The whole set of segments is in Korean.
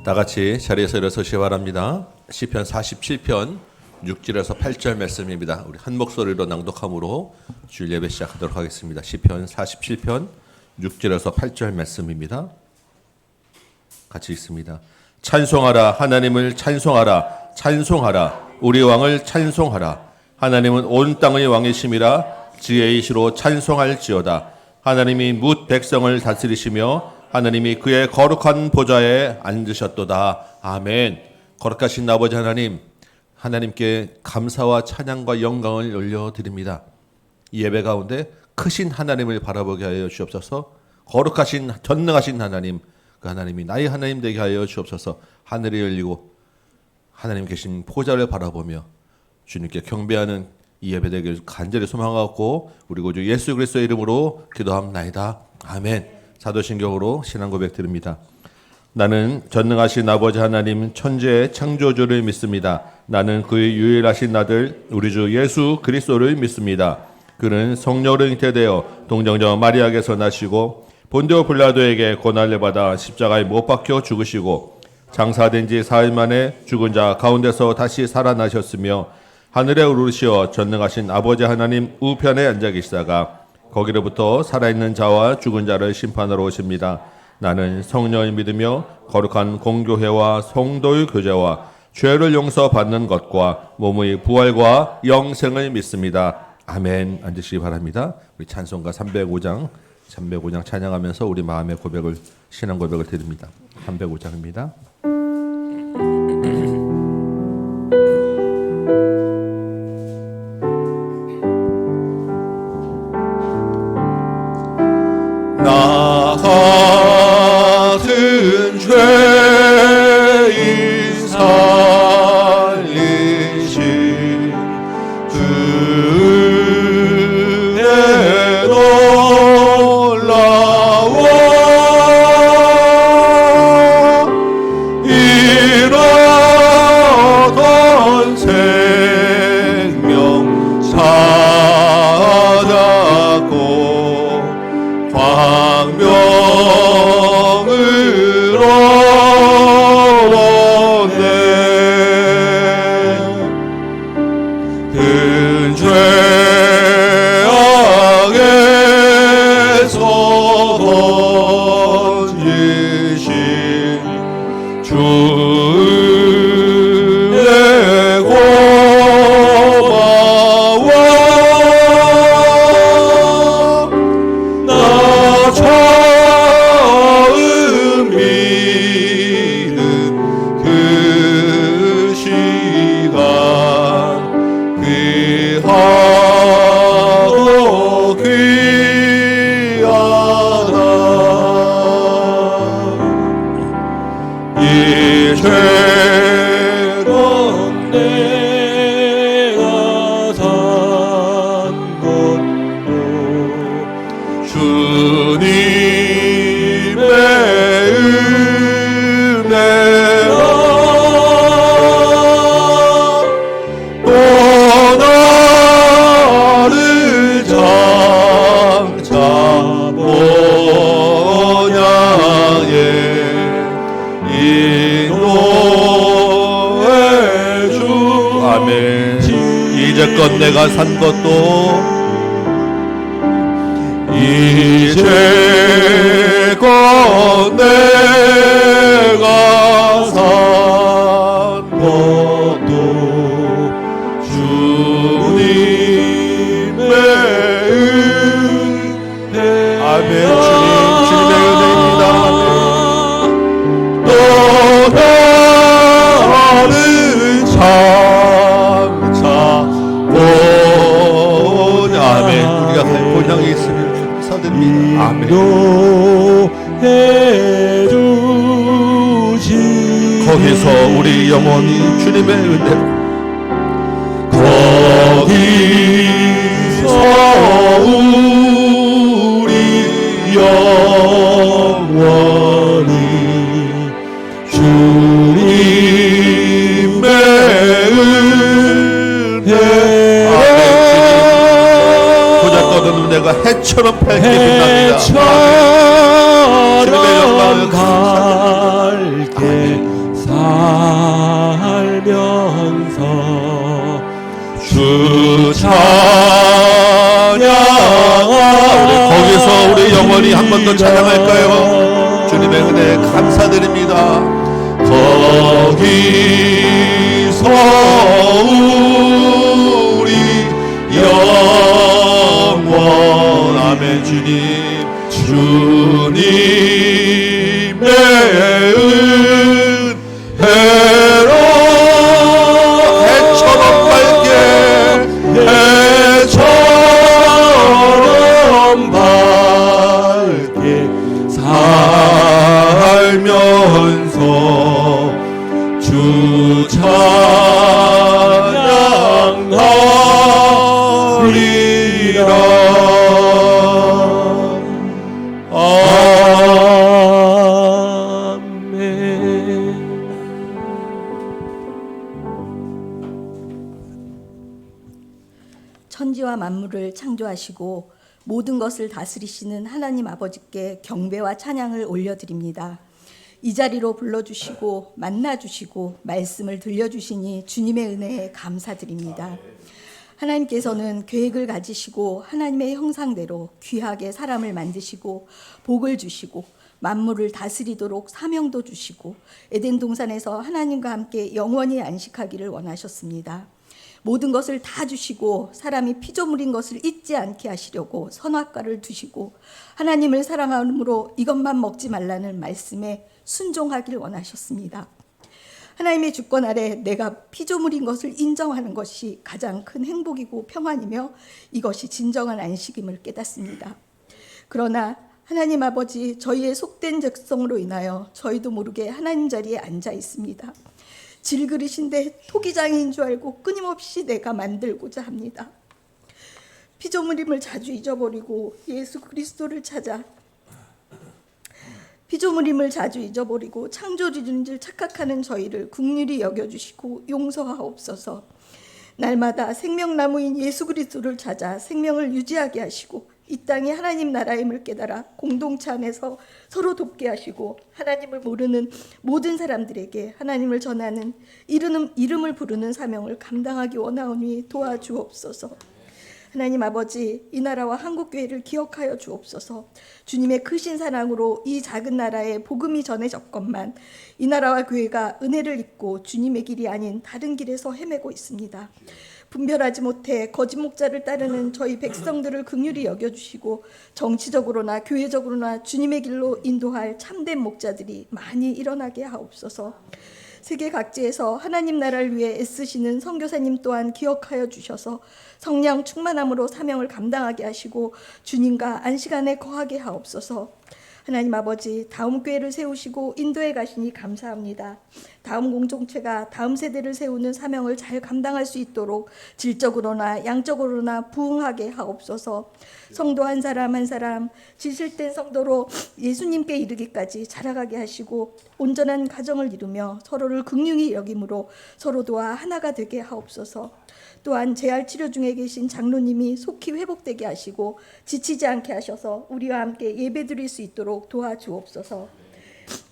다 같이 자리에서 일어서시기 바랍니다. 시편 47편 6절에서 8절 말씀입니다. 우리 한 목소리로 낭독함으로 주일 예배 시작하도록 하겠습니다. 시편 47편 6절에서 8절 말씀입니다. 같이 읽습니다. 찬송하라, 하나님을 찬송하라, 찬송하라, 우리 왕을 찬송하라. 하나님은 온 땅의 왕이심이라. 지혜이시로 찬송할지어다. 하나님이 뭇 백성을 다스리시며 하나님이 그의 거룩한 보좌에 앉으셨도다. 아멘. 거룩하신 아버지 하나님, 하나님께 감사와 찬양과 영광을 올려드립니다. 이 예배 가운데 크신 하나님을 바라보게 하여 주옵소서. 거룩하신 전능하신 하나님, 그 하나님이 나의 하나님 되게 하여 주옵소서. 하늘이 열리고 하나님 계신 보좌를 바라보며 주님께 경배하는 이 예배 되길 간절히 소망하고 우리 구주 예수 그리스도의 이름으로 기도합나이다. 아멘. 사도신경으로 신앙 고백 드립니다. 나는 전능하신 아버지 하나님 천지의 창조주를 믿습니다. 나는 그의 유일하신 아들 우리 주 예수 그리스도를 믿습니다. 그는 성령으로 잉태되어 동정녀 마리아에게서 나시고 본디오 빌라도에게 고난을 받아 십자가에 못 박혀 죽으시고 장사된 지 사흘 만에 죽은 자 가운데서 다시 살아나셨으며 하늘에 오르시어 전능하신 아버지 하나님 우편에 앉아 계시다가 거기로부터 살아있는 자와 죽은 자를 심판하러 오십니다. 나는 성령을 믿으며 거룩한 공교회와 성도의 교제와 죄를 용서받는 것과 몸의 부활과 영생을 믿습니다. 아멘. 앉으시기 바랍니다. 우리 찬송가 305장 찬양하면서 우리 마음의 고백을, 신앙 고백을 드립니다. 305장입니다. 나 같은 죄인 살리신 주의 놀라워 잃었던 생명 찾았고 광명으로 얻네. 큰 죄악에서 건지신 주의 고마워. 나 처음 믿은 그 시간 귀하고 귀하다. 이 죄로 내가 산 것도 주님의 은혜라. 또 나를 장차 본향에 인도해 주. 아멘. 이제껏 내가 산 것도 이제껏 내가 산 것도 주님의 은혜. 아멘. 주님의 은혜입니다. 또 나를 장차 보냐. 아멘. 우리가 갈 본향에 있으면 아멘. 거기서 우리 영혼이 주님의 은혜로, 거기서 우리 영혼이 주님의 은혜. 보잘것없는 내가 해처럼 밝게 빛납니다. 주님의 영광을 밝게 살면서 주 찬양. 우리 거기서 우리 영원히 한 번 더 찬양할까요? 주님의 은혜 감사드립니다. 거기서 우리 영원 아멘. 주님 주님의 은혜로 해처럼 밝게 해처럼 밝게 살면서 주 찬양하리라. 천지와 만물을 창조하시고 모든 것을 다스리시는 하나님 아버지께 경배와 찬양을 올려드립니다. 이 자리로 불러주시고 만나주시고 말씀을 들려주시니 주님의 은혜에 감사드립니다. 하나님께서는 계획을 가지시고 하나님의 형상대로 귀하게 사람을 만드시고 복을 주시고 만물을 다스리도록 사명도 주시고 에덴 동산에서 하나님과 함께 영원히 안식하기를 원하셨습니다. 모든 것을 다 주시고 사람이 피조물인 것을 잊지 않게 하시려고 선악과를 두시고 하나님을 사랑함으로 이것만 먹지 말라는 말씀에 순종하길 원하셨습니다. 하나님의 주권 아래 내가 피조물인 것을 인정하는 것이 가장 큰 행복이고 평안이며 이것이 진정한 안식임을 깨닫습니다. 그러나 하나님 아버지, 저희의 속된 적성으로 인하여 저희도 모르게 하나님 자리에 앉아 있습니다. 질그릇인데 토기장인 줄 알고 끊임없이 내가 만들고자 합니다. 피조물임을 자주 잊어버리고 예수 그리스도를 찾아 피조물임을 자주 잊어버리고 창조주인 줄 착각하는 저희를 긍휼히 여겨주시고 용서하옵소서. 날마다 생명나무인 예수 그리스도를 찾아 생명을 유지하게 하시고 이 땅이 하나님 나라임을 깨달아 공동체 안에서 서로 돕게 하시고 하나님을 모르는 모든 사람들에게 하나님을 전하는 이름을 부르는 사명을 감당하기 원하오니 도와주옵소서. 하나님 아버지, 이 나라와 한국교회를 기억하여 주옵소서. 주님의 크신 사랑으로 이 작은 나라에 복음이 전해졌건만 이 나라와 교회가 은혜를 잊고 주님의 길이 아닌 다른 길에서 헤매고 있습니다. 분별하지 못해 거짓 목자를 따르는 저희 백성들을 긍휼히 여겨주시고 정치적으로나 교회적으로나 주님의 길로 인도할 참된 목자들이 많이 일어나게 하옵소서. 세계 각지에서 하나님 나라를 위해 애쓰시는 선교사님 또한 기억하여 주셔서 성령 충만함으로 사명을 감당하게 하시고 주님과 안식안에 거하게 하옵소서. 하나님 아버지, 다음 교회를 세우시고 인도에 가시니 감사합니다. 다음 공동체가 다음 세대를 세우는 사명을 잘 감당할 수 있도록 질적으로나 양적으로나 부흥하게 하옵소서. 성도 한 사람 한 사람 지실된 성도로 예수님께 이르기까지 자라가게 하시고 온전한 가정을 이루며 서로를 긍휼히 여김으로 서로 도와 하나가 되게 하옵소서. 또한 재활 치료 중에 계신 장로님이 속히 회복되게 하시고 지치지 않게 하셔서 우리와 함께 예배드릴 수 있도록 도와주옵소서.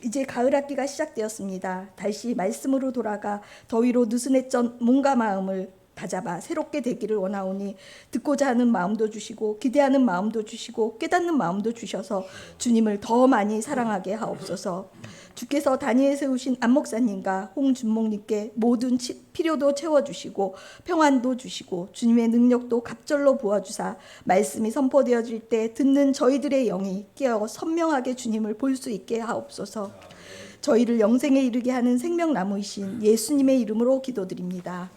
이제 가을 학기가 시작되었습니다. 다시 말씀으로 돌아가 더위로 느슨했던 몸과 마음을 다잡아 새롭게 되기를 원하오니 듣고자 하는 마음도 주시고 기대하는 마음도 주시고 깨닫는 마음도 주셔서 주님을 더 많이 사랑하게 하옵소서. 주께서 단위에 세우신 안 목사님과 홍 준목님께 모든 필요도 채워주시고 평안도 주시고 주님의 능력도 갑절로 부어주사 말씀이 선포되어질 때 듣는 저희들의 영이 깨어 선명하게 주님을 볼 수 있게 하옵소서. 저희를 영생에 이르게 하는 생명나무이신 예수님의 이름으로 기도드립니다.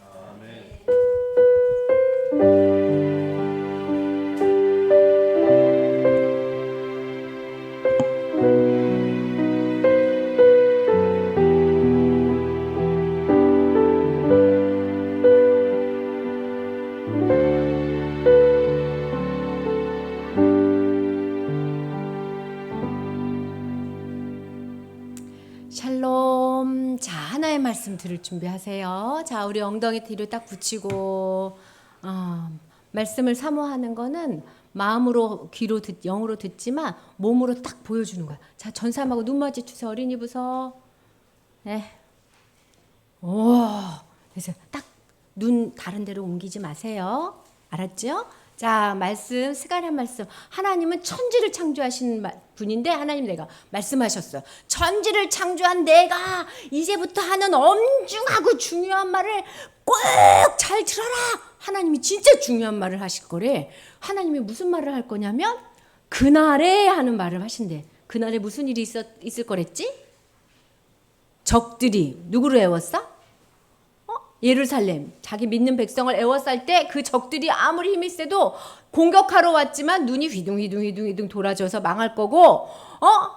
샬롬. 자, 하나의 말씀 들을 준비하세요. 자, 우리 엉덩이 뒤로 딱 붙이고 말씀을 사모하는 거는 마음으로 귀로 영으로 듣지만 몸으로 딱 보여주는 거야. 자, 전사함하고 눈 마주치세요. 어린이부서. 네. 그래서 딱 눈 다른 데로 옮기지 마세요. 알았죠? 자, 말씀, 스가랴 말씀. 하나님은 천지를 창조하신 분인데 하나님 내가 말씀하셨어요. 천지를 창조한 내가 이제부터 하는 엄중하고 중요한 말을 꼭 잘 들어라. 하나님이 진짜 중요한 말을 하실 거래. 하나님이 무슨 말을 할 거냐면 그날에 하는 말을 하신대. 그날에 무슨 일이 있을 거랬지? 적들이 누구를 애웠어? 예루살렘, 자기 믿는 백성을 애워쌀 때 그 적들이 아무리 힘이 세도 공격하러 왔지만 눈이 휘둥 돌아져서 망할 거고,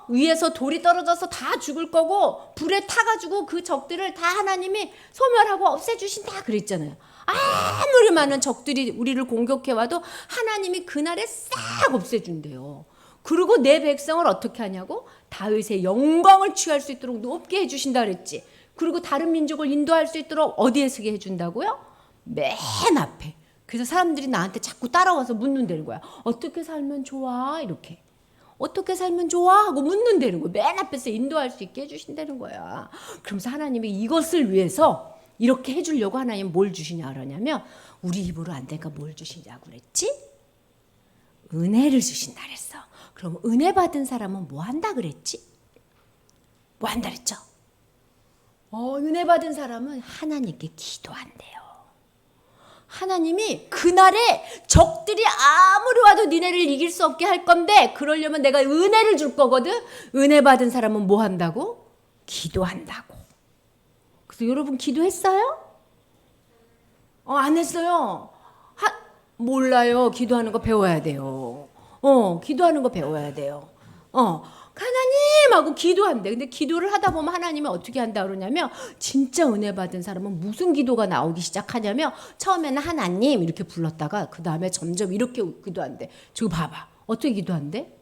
위에서 돌이 떨어져서 다 죽을 거고, 불에 타가지고 그 적들을 다 하나님이 소멸하고 없애주신다 그랬잖아요. 아무리 많은 적들이 우리를 공격해와도 하나님이 그날에 싹 없애준대요. 그리고 내 백성을 어떻게 하냐고? 다윗의 영광을 취할 수 있도록 높게 해주신다 그랬지. 그리고 다른 민족을 인도할 수 있도록 어디에 서게 해준다고요? 맨 앞에. 그래서 사람들이 나한테 자꾸 따라와서 묻는다는 거야. 어떻게 살면 좋아? 이렇게. 어떻게 살면 좋아? 하고 묻는다는 거야. 맨 앞에서 인도할 수 있게 해주신다는 거야. 그러면서 하나님이 이것을 위해서 이렇게 해주려고 하나님 뭘 주시냐 그러냐면 우리 입으로 안 되니까 뭘 주시냐고 그랬지? 은혜를 주신다 그랬어. 그럼 은혜 받은 사람은 뭐 한다 그랬지? 뭐 한다 그랬죠? 은혜 받은 사람은 하나님께 기도한대요. 하나님이 그날에 적들이 아무리 와도 니네를 이길 수 없게 할 건데 그러려면 내가 은혜를 줄 거거든. 은혜 받은 사람은 뭐 한다고? 기도한다고. 그래서 여러분 기도했어요? 안 했어요. 몰라요. 기도하는 거 배워야 돼요. 기도하는 거 배워야 돼요. 하나님 하고 기도한대. 근데 기도를 하다 보면 하나님이 어떻게 한다 그러냐면 진짜 은혜 받은 사람은 무슨 기도가 나오기 시작하냐면 처음에는 하나님 이렇게 불렀다가 그 다음에 점점 이렇게 기도한대. 저거 봐봐. 어떻게 기도한대?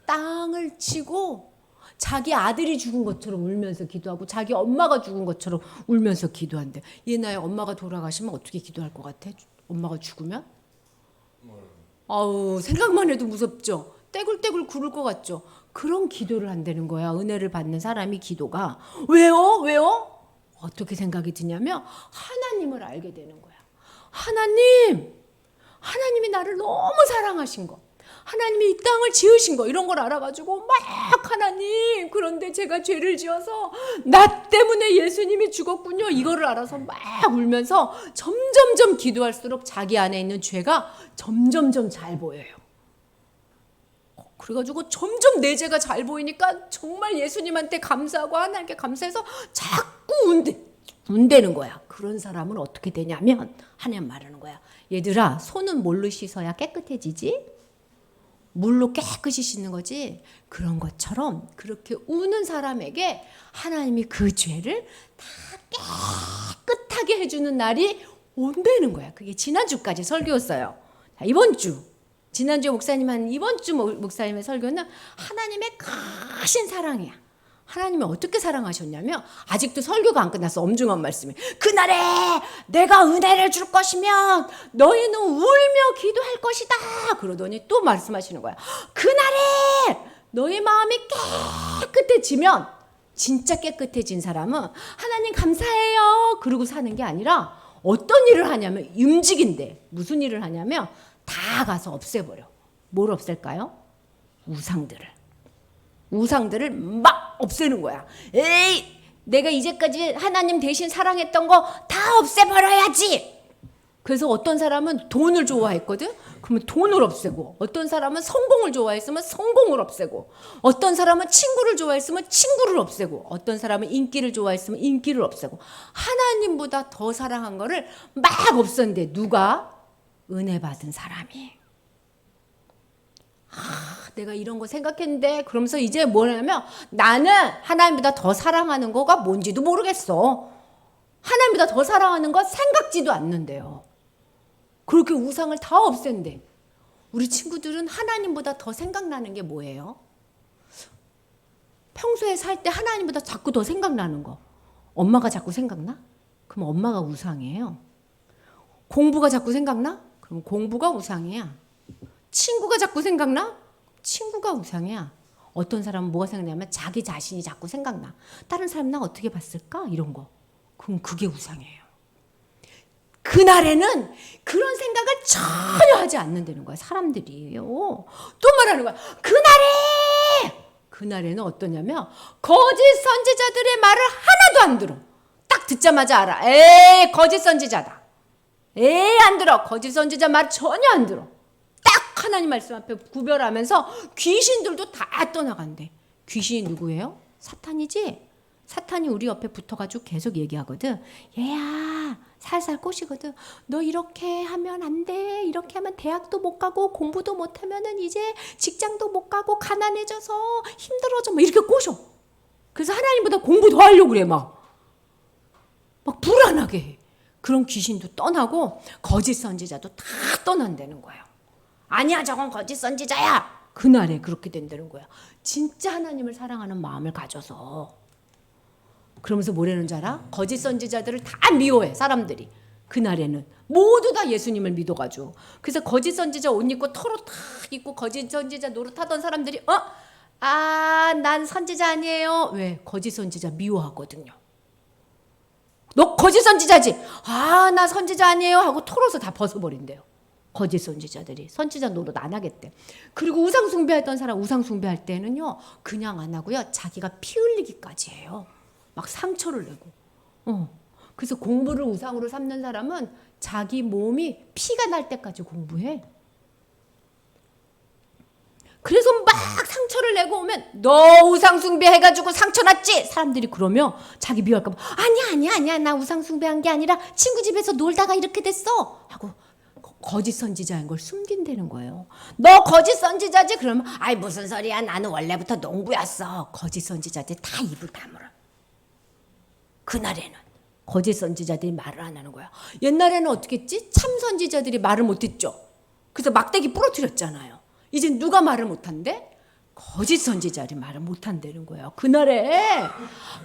땅을 치고 자기 아들이 죽은 것처럼 울면서 기도하고 자기 엄마가 죽은 것처럼 울면서 기도한대. 얘나야 엄마가 돌아가시면 어떻게 기도할 것 같아? 엄마가 죽으면? 아우 생각만 해도 무섭죠. 떼굴떼굴 구를 것 같죠. 그런 기도를 한다는 거야. 은혜를 받는 사람이 기도가. 왜요? 어떻게 생각이 드냐면 하나님을 알게 되는 거야. 하나님이 나를 너무 사랑하신 거. 하나님이 이 땅을 지으신 거 이런 걸 알아가지고 막 하나님 그런데 제가 죄를 지어서 나 때문에 예수님이 죽었군요. 이거를 알아서 막 울면서 점점점 기도할수록 자기 안에 있는 죄가 점점점 잘 보여요. 그래가지고 점점 내 죄가 잘 보이니까 정말 예수님한테 감사하고 하나님께 감사해서 자꾸 운대는 거야. 그런 사람은 어떻게 되냐면 하나님 말하는 거야. 얘들아 손은 뭘로 씻어야 깨끗해지지? 물로 깨끗이 씻는 거지. 그런 것처럼 그렇게 우는 사람에게 하나님이 그 죄를 다 깨끗하게 해주는 날이 온다는 거야. 그게 지난주까지 설교였어요. 자, 이번 주 지난주 목사님 한 이번 주 목사님의 설교는 하나님의 크신 사랑이야. 하나님이 어떻게 사랑하셨냐면 아직도 설교가 안 끝났어. 엄중한 말씀이. 그날에 내가 은혜를 줄 것이면 너희는 울며 기도할 것이다. 그러더니 또 말씀하시는 거야. 그날에 너희 마음이 깨끗해지면 진짜 깨끗해진 사람은 하나님 감사해요. 그러고 사는 게 아니라 어떤 일을 하냐면 움직인대. 무슨 일을 하냐면 다 가서 없애버려. 뭘 없앨까요? 우상들을 막 없애는 거야. 에이, 내가 이제까지 하나님 대신 사랑했던 거 다 없애버려야지. 그래서 어떤 사람은 돈을 좋아했거든? 그러면 돈을 없애고, 어떤 사람은 성공을 좋아했으면 성공을 없애고, 어떤 사람은 친구를 좋아했으면 친구를 없애고, 어떤 사람은 인기를 좋아했으면 인기를 없애고, 하나님보다 더 사랑한 거를 막 없었는데 누가? 은혜 받은 사람이. 내가 이런 거 생각했는데 그러면서 이제 뭐냐면 나는 하나님보다 더 사랑하는 거가 뭔지도 모르겠어. 하나님보다 더 사랑하는 거 생각지도 않는데요. 그렇게 우상을 다 없앤대. 우리 친구들은 하나님보다 더 생각나는 게 뭐예요? 평소에 살 때 하나님보다 자꾸 더 생각나는 거. 엄마가 자꾸 생각나? 그럼 엄마가 우상이에요. 공부가 자꾸 생각나? 그럼 공부가 우상이야. 친구가 자꾸 생각나? 친구가 우상이야. 어떤 사람은 뭐가 생각나면 자기 자신이 자꾸 생각나. 다른 사람 나 어떻게 봤을까? 이런 거. 그럼 그게 우상이에요. 그날에는 그런 생각을 전혀 하지 않는다는 거야. 사람들이에요. 또 말하는 거야. 그날에는 어떠냐면 거짓 선지자들의 말을 하나도 안 들어. 딱 듣자마자 알아. 에이, 거짓 선지자다. 에이, 안 들어. 거짓 선지자 말 전혀 안 들어. 딱 하나님 말씀 앞에 구별하면서 귀신들도 다 떠나간대. 귀신이 누구예요? 사탄이지. 사탄이 우리 옆에 붙어가지고 계속 얘기하거든. 얘야, 살살 꼬시거든. 너 이렇게 하면 안 돼. 이렇게 하면 대학도 못 가고 공부도 못 하면은 이제 직장도 못 가고 가난해져서 힘들어져. 막 이렇게 꼬셔. 그래서 하나님보다 공부 더 하려고 그래. 막 불안하게 해. 그런 귀신도 떠나고 거짓 선지자도 다 떠난다는 거예요. 아니야, 저건 거짓 선지자야. 그날에 그렇게 된다는 거야. 진짜 하나님을 사랑하는 마음을 가져서. 그러면서 뭐라는 줄 알아? 거짓 선지자들을 다 미워해, 사람들이. 그날에는 모두 다 예수님을 믿어가지고. 그래서 거짓 선지자 옷 입고 털옷 탁 입고 거짓 선지자 노릇하던 사람들이 난 선지자 아니에요. 왜? 거짓 선지자 미워하거든요. 너 거짓 선지자지? 나 선지자 아니에요 하고 털옷을 다 벗어버린대요. 거짓 선지자들이. 선지자 노릇 안 하겠대. 그리고 우상 숭배했던 사람 우상 숭배할 때는요, 그냥 안 하고요, 자기가 피 흘리기까지 해요. 막 상처를 내고. 그래서 공부를 우상으로 삼는 사람은 자기 몸이 피가 날 때까지 공부해. 그래서 막 상처를 내고 오면 너 우상 숭배해가지고 상처 났지? 사람들이 그러면 자기 미워할까 봐 아니야 나 우상 숭배한 게 아니라 친구 집에서 놀다가 이렇게 됐어 하고 거짓 선지자인 걸 숨긴다는 거예요. 너 거짓 선지자지? 그러면 아이 무슨 소리야, 나는 원래부터 농부였어. 거짓 선지자들 다 입을 다물어. 그날에는 거짓 선지자들이 말을 안 하는 거야. 옛날에는 어떻게 했지? 참 선지자들이 말을 못했죠. 그래서 막대기 부러뜨렸잖아요. 이제 누가 말을 못한대? 거짓 선지자들이 말을 못한다는 거예요. 그날에.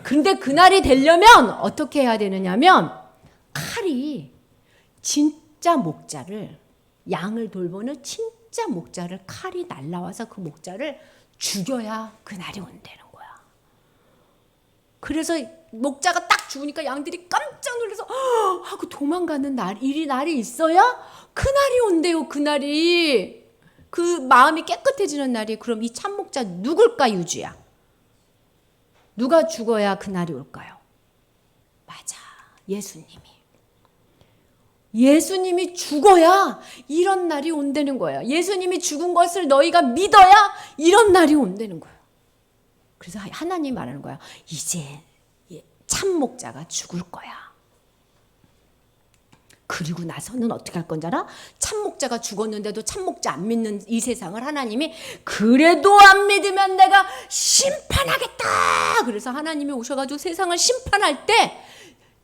근데 그날이 되려면 어떻게 해야 되느냐면 칼이 진짜 목자를, 양을 돌보는 진짜 목자를 칼이 날라와서 그 목자를 죽여야 그날이 온다는 거야. 그래서 목자가 딱 죽으니까 양들이 깜짝 놀라서 하고 도망가는 날이 있어야 그날이 온대요. 그날이. 그 마음이 깨끗해지는 날이. 그럼 이 참목자 누굴까? 유주야. 누가 죽어야 그날이 올까요? 맞아, 예수님이 죽어야 이런 날이 온다는 거예요. 예수님이 죽은 것을 너희가 믿어야 이런 날이 온다는 거예요. 그래서 하나님이 말하는 거야. 이제 참목자가 죽을 거야. 그리고 나서는 어떻게 할 건지 알아? 참목자가 죽었는데도 참목자 안 믿는 이 세상을 하나님이 그래도 안 믿으면 내가 심판하겠다. 그래서 하나님이 오셔가지고 세상을 심판할 때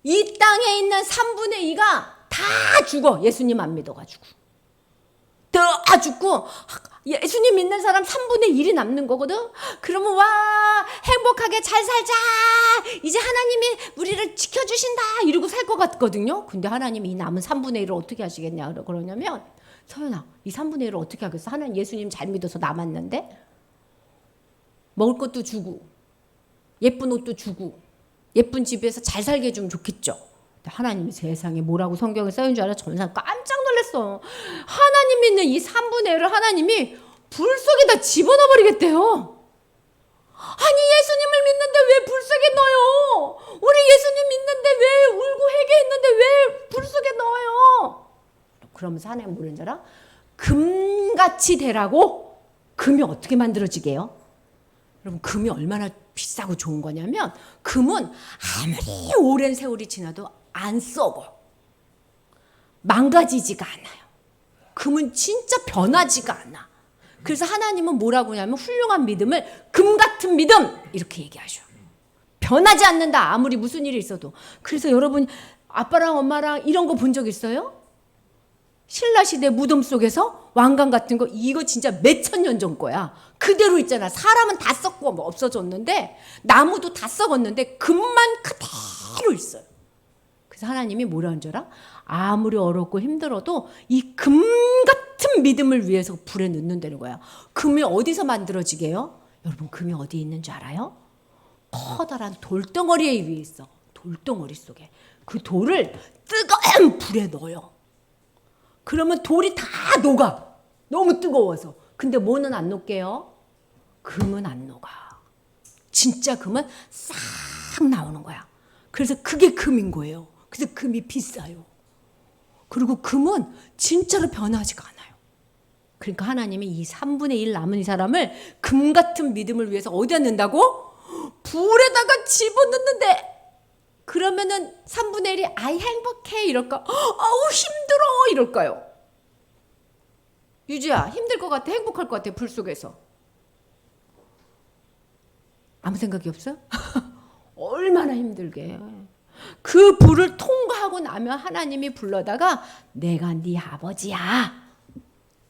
이 땅에 있는 3분의 2가 다 죽어. 예수님 안 믿어가지고. 다 죽고 예수님 믿는 사람 3분의 1이 남는 거거든. 그러면 와, 행복하게 잘 살자, 이제 하나님이 우리를 지켜주신다 이러고 살 것 같거든요. 근데 하나님이 이 남은 3분의 1을 어떻게 하시겠냐 그러냐면, 서연아, 이 3분의 1을 어떻게 하겠어? 하나님 예수님 잘 믿어서 남았는데 먹을 것도 주고 예쁜 옷도 주고 예쁜 집에서 잘 살게 해주면 좋겠죠. 하나님이 세상에 뭐라고 성경에 써있는 줄 알아? 전사 깜짝 놀랐어. 하나님 믿는 이 3분의 1을 하나님이 불 속에다 집어넣어 버리겠대요. 아니, 예수님을 믿는데 왜 불 속에 넣어요? 우리 예수님 믿는데 왜 울고 회개했는데 왜 불 속에 넣어요? 그러면서 하나님 뭐라는 줄 알아? 금같이 되라고. 금이 어떻게 만들어지게요? 여러분, 금이 얼마나 비싸고 좋은 거냐면, 금은 아무리 오랜 세월이 지나도 안 썩어. 망가지지가 않아요. 금은 진짜 변하지가 않아. 그래서 하나님은 뭐라고 하냐면 훌륭한 믿음을 금 같은 믿음 이렇게 얘기하셔. 변하지 않는다, 아무리 무슨 일이 있어도. 그래서 여러분, 아빠랑 엄마랑 이런 거 본 적 있어요? 신라시대 무덤 속에서 왕관 같은 거, 이거 진짜 몇천 년 전 거야. 그대로 있잖아. 사람은 다 썩고 뭐 없어졌는데, 나무도 다 썩었는데 금만 그대로 있어요. 그래서 하나님이 뭐라는 줄 알아? 아무리 어렵고 힘들어도 이 금 같은 믿음을 위해서 불에 넣는다는 거야. 금이 어디서 만들어지게요? 여러분, 금이 어디에 있는 줄 알아요? 커다란 돌덩어리 위에 있어. 돌덩어리 속에 그 돌을 뜨거운 불에 넣어요. 그러면 돌이 다 녹아. 너무 뜨거워서. 근데 뭐는 안 녹게요? 금은 안 녹아. 진짜 금은 싹 나오는 거야. 그래서 그게 금인 거예요. 그래서 금이 비싸요. 그리고 금은 진짜로 변하지가 않아요. 그러니까 하나님이 이 3분의 1 남은 이 사람을 금 같은 믿음을 위해서 어디다 넣는다고? 불에다가 집어넣는데, 그러면은 3분의 1이 아이 행복해 이럴까? 아우 힘들어 이럴까요? 유주야, 힘들 것 같아? 행복할 것 같아? 불 속에서 아무 생각이 없어? 얼마나 힘들게. 그 불을 통과하고 나면 하나님이 불러다가 내가 네 아버지야,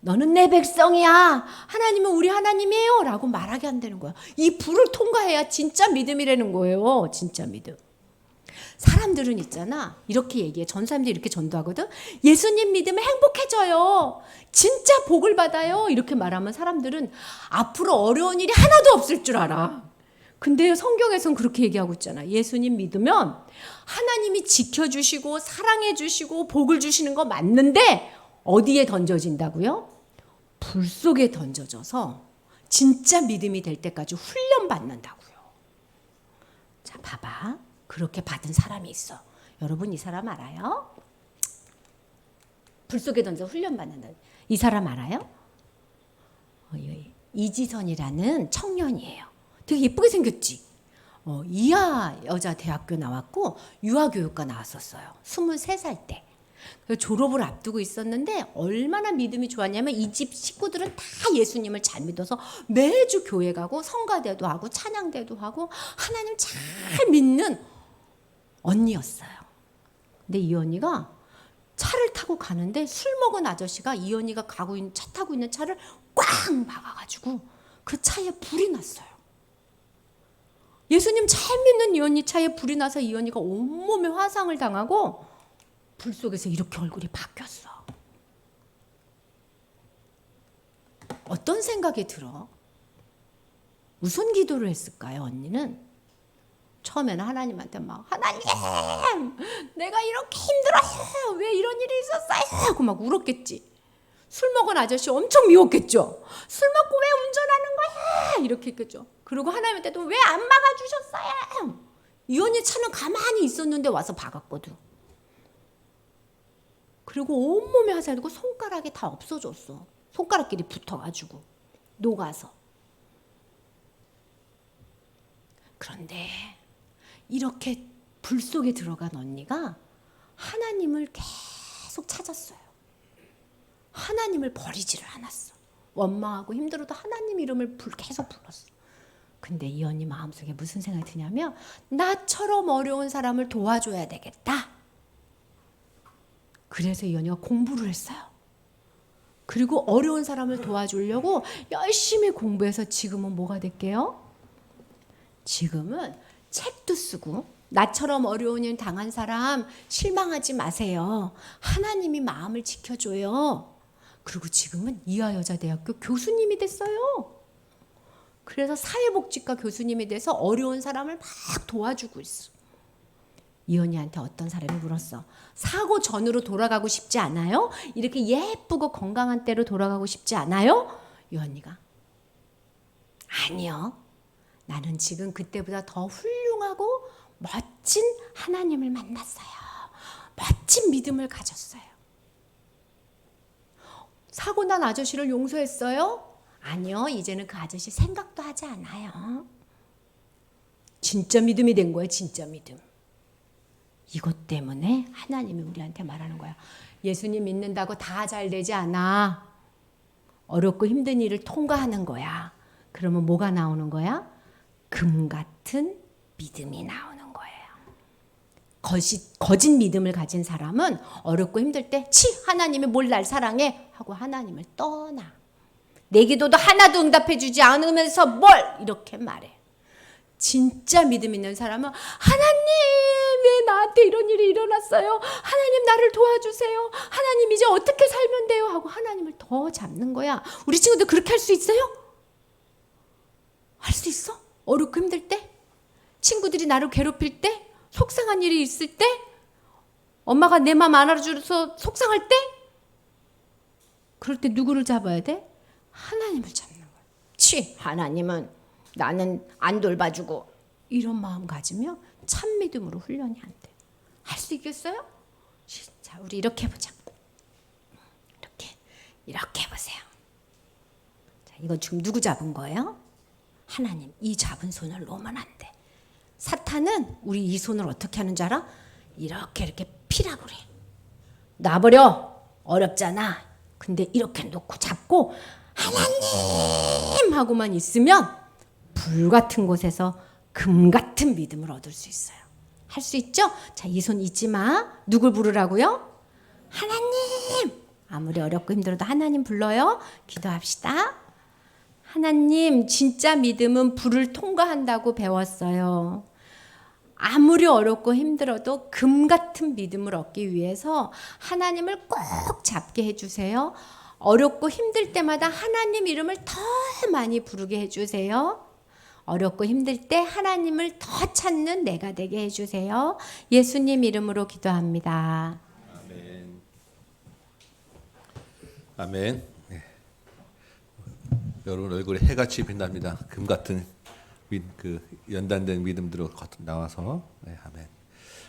너는 내 백성이야, 하나님은 우리 하나님이에요 라고 말하게 한다는 거야. 이 불을 통과해야 진짜 믿음이라는 거예요. 진짜 믿음. 사람들은 있잖아, 이렇게 얘기해. 전사님들이 이렇게 전도하거든. 예수님 믿으면 행복해져요, 진짜 복을 받아요, 이렇게 말하면 사람들은 앞으로 어려운 일이 하나도 없을 줄 알아. 근데 성경에서는 그렇게 얘기하고 있잖아. 예수님 믿으면 하나님이 지켜주시고 사랑해주시고 복을 주시는 거 맞는데 어디에 던져진다고요? 불 속에 던져져서 진짜 믿음이 될 때까지 훈련받는다고요. 자, 봐봐. 그렇게 받은 사람이 있어. 여러분 이 사람 알아요? 불 속에 던져 훈련받는다. 이 사람 알아요? 이지선이라는 청년이에요. 되게 예쁘게 생겼지? 이하 여자 대학교 나왔고 유아교육과 나왔었어요. 23살 때. 졸업을 앞두고 있었는데 얼마나 믿음이 좋았냐면 이 집 식구들은 다 예수님을 잘 믿어서 매주 교회 가고 성가대도 하고 찬양대도 하고 하나님 잘 믿는 언니였어요. 근데 이 언니가 차를 타고 가는데 술 먹은 아저씨가 이 언니가 차 타고 있는 차를 꽉 막아가지고 그 차에 불이 났어요. 예수님 잘 믿는 이 언니 차에 불이 나서 이 언니가 온몸에 화상을 당하고 불 속에서 이렇게 얼굴이 바뀌었어. 어떤 생각이 들어? 무슨 기도를 했을까요, 언니는? 처음에는 하나님한테 막, 하나님, 내가 이렇게 힘들어요, 왜 이런 일이 있었어요? 하고 막 울었겠지. 술 먹은 아저씨 엄청 미웠겠죠. 술 먹고 왜 운전하는 거야? 이렇게 했겠죠. 그리고 하나님한테도 왜 안 막아주셨어요? 이 언니 차는 가만히 있었는데 와서 박았거든. 그리고 온몸에 화살 되고 손가락이 다 없어졌어. 손가락끼리 붙어가지고 녹아서. 그런데 이렇게 불 속에 들어간 언니가 하나님을 계속 찾았어요. 하나님을 버리지를 않았어. 원망하고 힘들어도 하나님 이름을 계속 불렀어. 근데 이 언니 마음속에 무슨 생각이 드냐면 나처럼 어려운 사람을 도와줘야 되겠다. 그래서 이 언니가 공부를 했어요. 그리고 어려운 사람을 도와주려고 열심히 공부해서 지금은 뭐가 됐게요? 지금은 책도 쓰고 나처럼 어려운 일 당한 사람 실망하지 마세요. 하나님이 마음을 지켜줘요. 그리고 지금은 이하여자대학교 교수님이 됐어요. 그래서 사회복지과 교수님이 돼서 어려운 사람을 막 도와주고 있어. 이 언니한테 어떤 사람이 물었어. 사고 전으로 돌아가고 싶지 않아요? 이렇게 예쁘고 건강한 때로 돌아가고 싶지 않아요? 이 언니가 아니요. 나는 지금 그때보다 더 훌륭하고 멋진 하나님을 만났어요. 멋진 믿음을 가졌어요. 사고 난 아저씨를 용서했어요? 아니요. 이제는 그 아저씨 생각도 하지 않아요. 진짜 믿음이 된 거예요. 진짜 믿음. 이것 때문에 하나님이 우리한테 말하는 거야. 예수님 믿는다고 다 잘 되지 않아. 어렵고 힘든 일을 통과하는 거야. 그러면 뭐가 나오는 거야? 금 같은 믿음이 나오는 거예요. 거짓 믿음을 가진 사람은 어렵고 힘들 때 하나님이 뭘 날 사랑해? 하고 하나님을 떠나. 내 기도도 하나도 응답해 주지 않으면서 뭘 이렇게 말해. 진짜 믿음 있는 사람은 하나님 왜 나한테 이런 일이 일어났어요? 하나님 나를 도와주세요. 하나님 이제 어떻게 살면 돼요? 하고 하나님을 더 잡는 거야. 우리 친구들 그렇게 할 수 있어요? 할 수 있어? 어렵고 힘들 때? 친구들이 나를 괴롭힐 때? 속상한 일이 있을 때, 엄마가 내 맘 알아줘서 속상할 때, 그럴 때 누구를 잡아야 돼? 하나님을 잡는 거야. 하나님은 나는 안 돌봐주고, 이런 마음 가지면 참 믿음으로 훈련이 안 돼. 할 수 있겠어요? 자, 우리 이렇게 해보자. 이렇게 해보세요. 자, 이거 지금 누구 잡은 거예요? 하나님. 이 잡은 손을 놓으면 안 돼. 사탄은 우리 이 손을 어떻게 하는 줄 알아? 이렇게 피라고 그래. 놔버려. 어렵잖아. 근데 이렇게 놓고 잡고 하나님 하고만 있으면 불 같은 곳에서 금 같은 믿음을 얻을 수 있어요. 할 수 있죠? 자, 이 손 잊지 마. 누굴 부르라고요? 하나님. 아무리 어렵고 힘들어도 하나님 불러요. 기도합시다. 하나님, 진짜 믿음은 불을 통과한다고 배웠어요. 아무리 어렵고 힘들어도 금 같은 믿음을 얻기 위해서 하나님을 꼭 잡게 해주세요. 어렵고 힘들 때마다 하나님 이름을 더 많이 부르게 해주세요. 어렵고 힘들 때 하나님을 더 찾는 내가 되게 해주세요. 예수님 이름으로 기도합니다. 아멘. 아멘. 네. 여러분 얼굴에 해같이 빛납니다. 금 같은 그 연단된 믿음들로 나와서. 네, 아멘.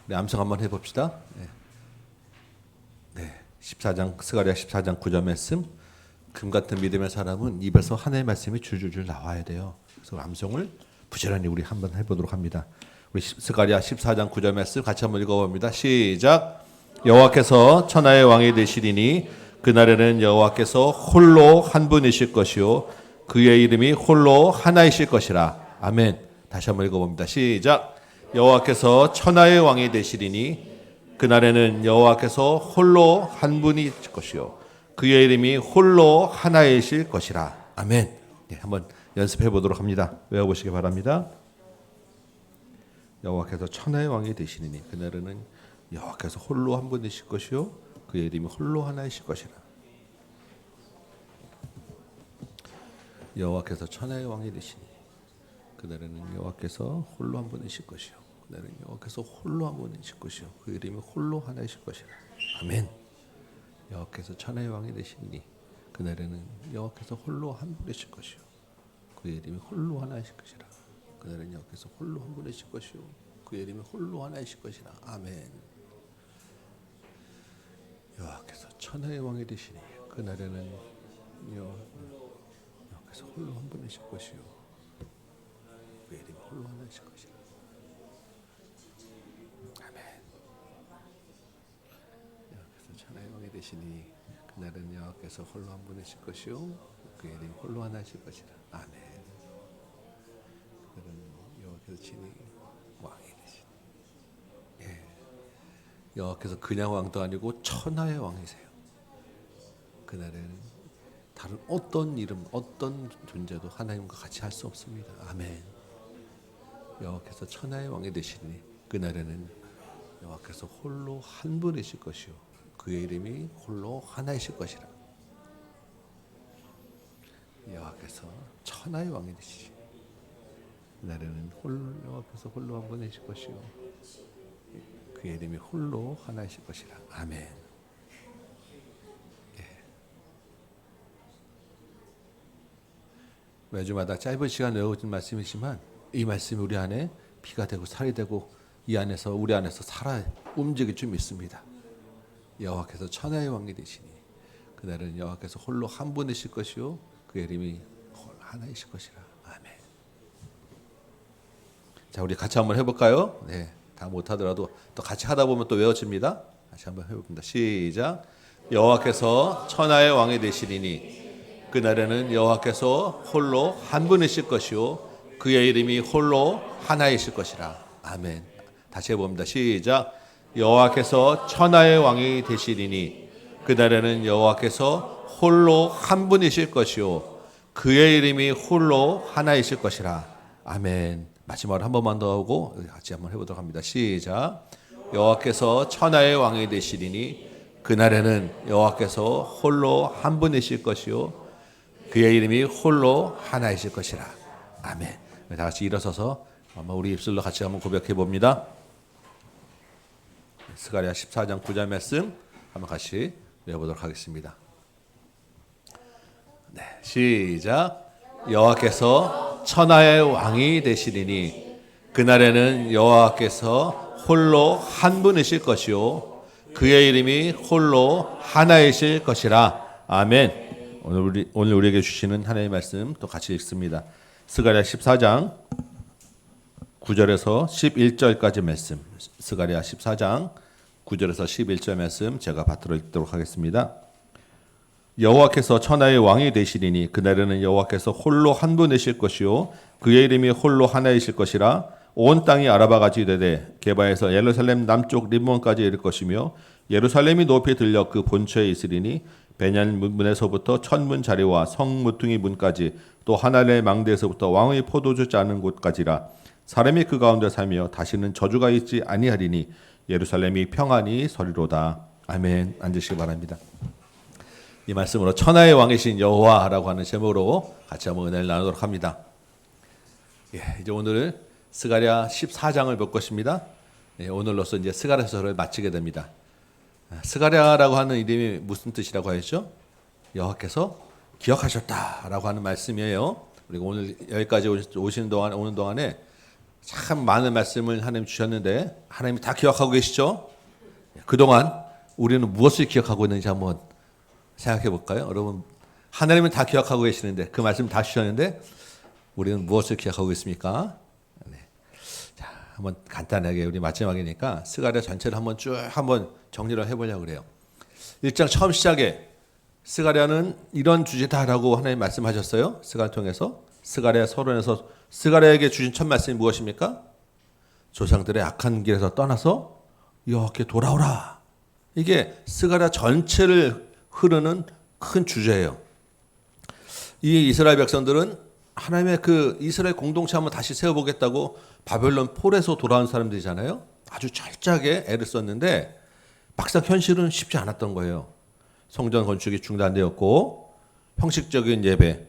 우리 암송 한번 해봅시다. 네. 네. 14장 스가랴 14장 9절 말씀. 금 같은 믿음의 사람은 입에서 하나님의 말씀이 줄줄줄 나와야 돼요. 그래서 암송을 부지런히 우리 한번 해보도록 합니다. 우리 스가랴 14장 9절 말씀 같이 한번 읽어봅니다. 시작. 여호와께서 천하의 왕이 되시리니 그날에는 여호와께서 홀로 한 분이실 것이요 그의 이름이 홀로 하나이실 것이라. 아멘. 다시 한번 읽어봅니다. 시작. 여호와께서 천하의 왕이 되시리니 그날에는 여호와께서 홀로 한 분이실 것이요 그의 이름이 홀로 하나이실 것이라. 아멘. 네, 한번 연습해 보도록 합니다. 외워보시기 바랍니다. 여호와께서 천하의 왕이 되시리니 그날에는 여호와께서 홀로 한 분이실 것이요 그의 이름이 홀로 하나이실 것이라. 여호와께서 천하의 왕이 되시니 그날에는 여호와께서 홀로 한 분이실 것이요 그날에는 여호와께서 홀로 한 분이실 것이요 그의 이름이 홀로 하나이실 것이라. 아멘. 여호와께서 천하의 왕이 되시니 그날에는 여호와께서 홀로 한 분이실 것이요 그의 이름이 홀로 하나이실 것이라. 그날에는 여호와께서 홀로 한 분이실 것이요 그의 이름이 홀로 하나이실 것이라. 아멘. 여호와께서 천하의 왕이 되시니 그날에는 여호와께서 홀로 한 분이실 것이요 그의 이름이 홀로 하나이실 것이라. 아멘. 여호와께서 천하의 왕이 되시니 그날은 여호와께서 홀로 한 분이실 것이요 그의 이름이 홀로 하나이실 것이라. 아멘. 그날은 여호와께서 친히 왕이 되시니 여호와께서 그냥 왕도 아니고 천하의 왕이세요. 그날에는 다른 어떤 이름, 어떤 존재도 하나님과 같이 할 수 없습니다. 아멘. 여호와께서 천하의 왕이 되시니 그날에는 여호와께서 홀로 한 분이실 것이요 그의 이름이 홀로 하나이실 것이라. 여호와께서 천하의 왕이 되시니 그날에는 여호와께서 홀로 한 분이실 것이요 그의 이름이 홀로 하나이실 것이라. 아멘. 매주마다 짧은 시간 외워진 말씀이지만 이 말씀이 우리 안에 피가 되고 살이 되고 이 안에서 우리 안에서 살아 움직일 줄 믿습니다. 여호와께서 천하의 왕이 되시니 그날은 여호와께서 홀로 한 분이실 것이요 그의 이름이 하나이실 것이라. 아멘. 자, 우리 같이 한번 해볼까요? 네, 다 못하더라도 또 같이 하다 보면 또 외워집니다. 다시 한번 해봅니다. 시작. 여호와께서 천하의 왕이 되시리니 그날에는 여호와께서 홀로 한 분이실 것이요 그의 이름이 홀로 하나이실 것이라. 아멘. 다시 해봅니다. 시작. 여호와께서 천하의 왕이 되시리니 그날에는 여호와께서 홀로 한 분이실 것이요 그의 이름이 홀로 하나이실 것이라. 아멘. 마지막으로 한 번만 더 하고 같이 한번 해보도록 합니다. 시작. 여호와께서 천하의 왕이 되시리니 그날에는 여호와께서 홀로 한 분이실 것이요 그의 이름이 홀로 하나이실 것이라. 아멘. 다 같이 일어서서 우리 입술로 같이 한번 고백해 봅니다. 스가랴 14장 9절 말씀 한번 같이 외워보도록 하겠습니다. 네, 시작. 여호와께서 천하의 왕이 되시리니 그날에는 여호와께서 홀로 한 분이실 것이요 그의 이름이 홀로 하나이실 것이라. 아멘. 오늘 우리에게 주시는 하나님의 말씀 또 같이 읽습니다. 스가랴 14장 9절에서 11절까지 말씀. 스가랴 14장 9절에서 11절 말씀 제가 받들어 읽도록 하겠습니다. 여호와께서 천하의 왕이 되시리니 그날에는 여호와께서 홀로 한 분이실 것이요 그의 이름이 홀로 하나이실 것이라. 온 땅이 아라바같이 되되 게바에서 예루살렘 남쪽 림몬까지 이를 것이며 예루살렘이 높이 들려 그 본처에 있으리니 베냐민 문에서부터 천문 자리와 성 무퉁이 문까지 또 하나님의 망대에서부터 왕의 포도주 짜는 곳까지라. 사람이 그 가운데 살며 다시는 저주가 있지 아니하리니 예루살렘이 평안히 서리로다. 아멘. 앉으시기 바랍니다. 이 말씀으로 천하의 왕이신 여호와라고 하는 제목으로 같이 한번 은혜를 나누도록 합니다. 이제 오늘 스가랴 14장을 볼 것입니다. 오늘로서 이제 스가랴서를 마치게 됩니다. 스가랴라고 하는 이름이 무슨 뜻이라고 하였죠? 여호와께서 기억하셨다라고 하는 말씀이에요. 그리고 오늘 여기까지 오는 동안에 참 많은 말씀을 하나님 주셨는데 하나님이 다 기억하고 계시죠? 그동안 우리는 무엇을 기억하고 있는지 한번 생각해 볼까요? 여러분, 하나님은 다 기억하고 계시는데 그 말씀 다 주셨는데 우리는 무엇을 기억하고 있습니까? 네. 자, 한번 간단하게 우리 마지막이니까 스가랴 전체를 한번 정리를 해보려고 그래요. 1장 처음 시작에 스가랴는 이런 주제다라고 하나님 말씀하셨어요. 스가랴 통해서 스가랴 서론에서 스가랴에게 주신 첫 말씀이 무엇입니까? 조상들의 악한 길에서 떠나서 여호와께 돌아오라. 이게 스가랴 전체를 흐르는 큰 주제예요. 이 이스라엘 백성들은 하나님의 그 이스라엘 공동체 한번 다시 세워보겠다고 바벨론 폴에서 돌아온 사람들이잖아요. 아주 철저하게 애를 썼는데 막상 현실은 쉽지 않았던 거예요. 성전 건축이 중단되었고 형식적인 예배,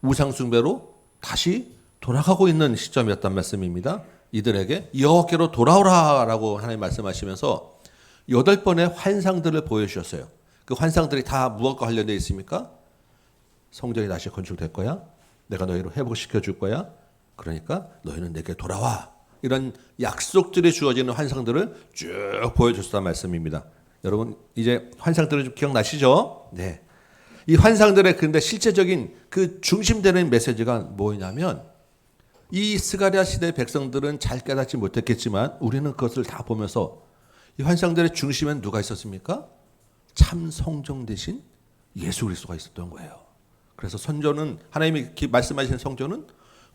우상 숭배로 다시 돌아가고 있는 시점이었단 말씀입니다. 이들에게 여호와께로 돌아오라라고 하나님 말씀하시면서 8번의 환상들을 보여주셨어요. 그 환상들이 다 무엇과 관련되어 있습니까? 성전이 다시 건축될 거야. 내가 너희를 회복시켜 줄 거야. 그러니까 너희는 내게 돌아와. 이런 약속들이 주어지는 환상들을 쭉 보여줬다는 말씀입니다. 여러분 이제 환상들은 좀 기억나시죠? 네. 이 환상들의 근데 실제적인 그 중심되는 메시지가 뭐냐면 이 스가랴 시대 백성들은 잘 깨닫지 못했겠지만 우리는 그것을 다 보면서 이 환상들의 중심엔 누가 있었습니까? 참 성전 대신 예수 그리스도가 있었던 거예요. 그래서 성전은 하나님이 말씀하신 성전은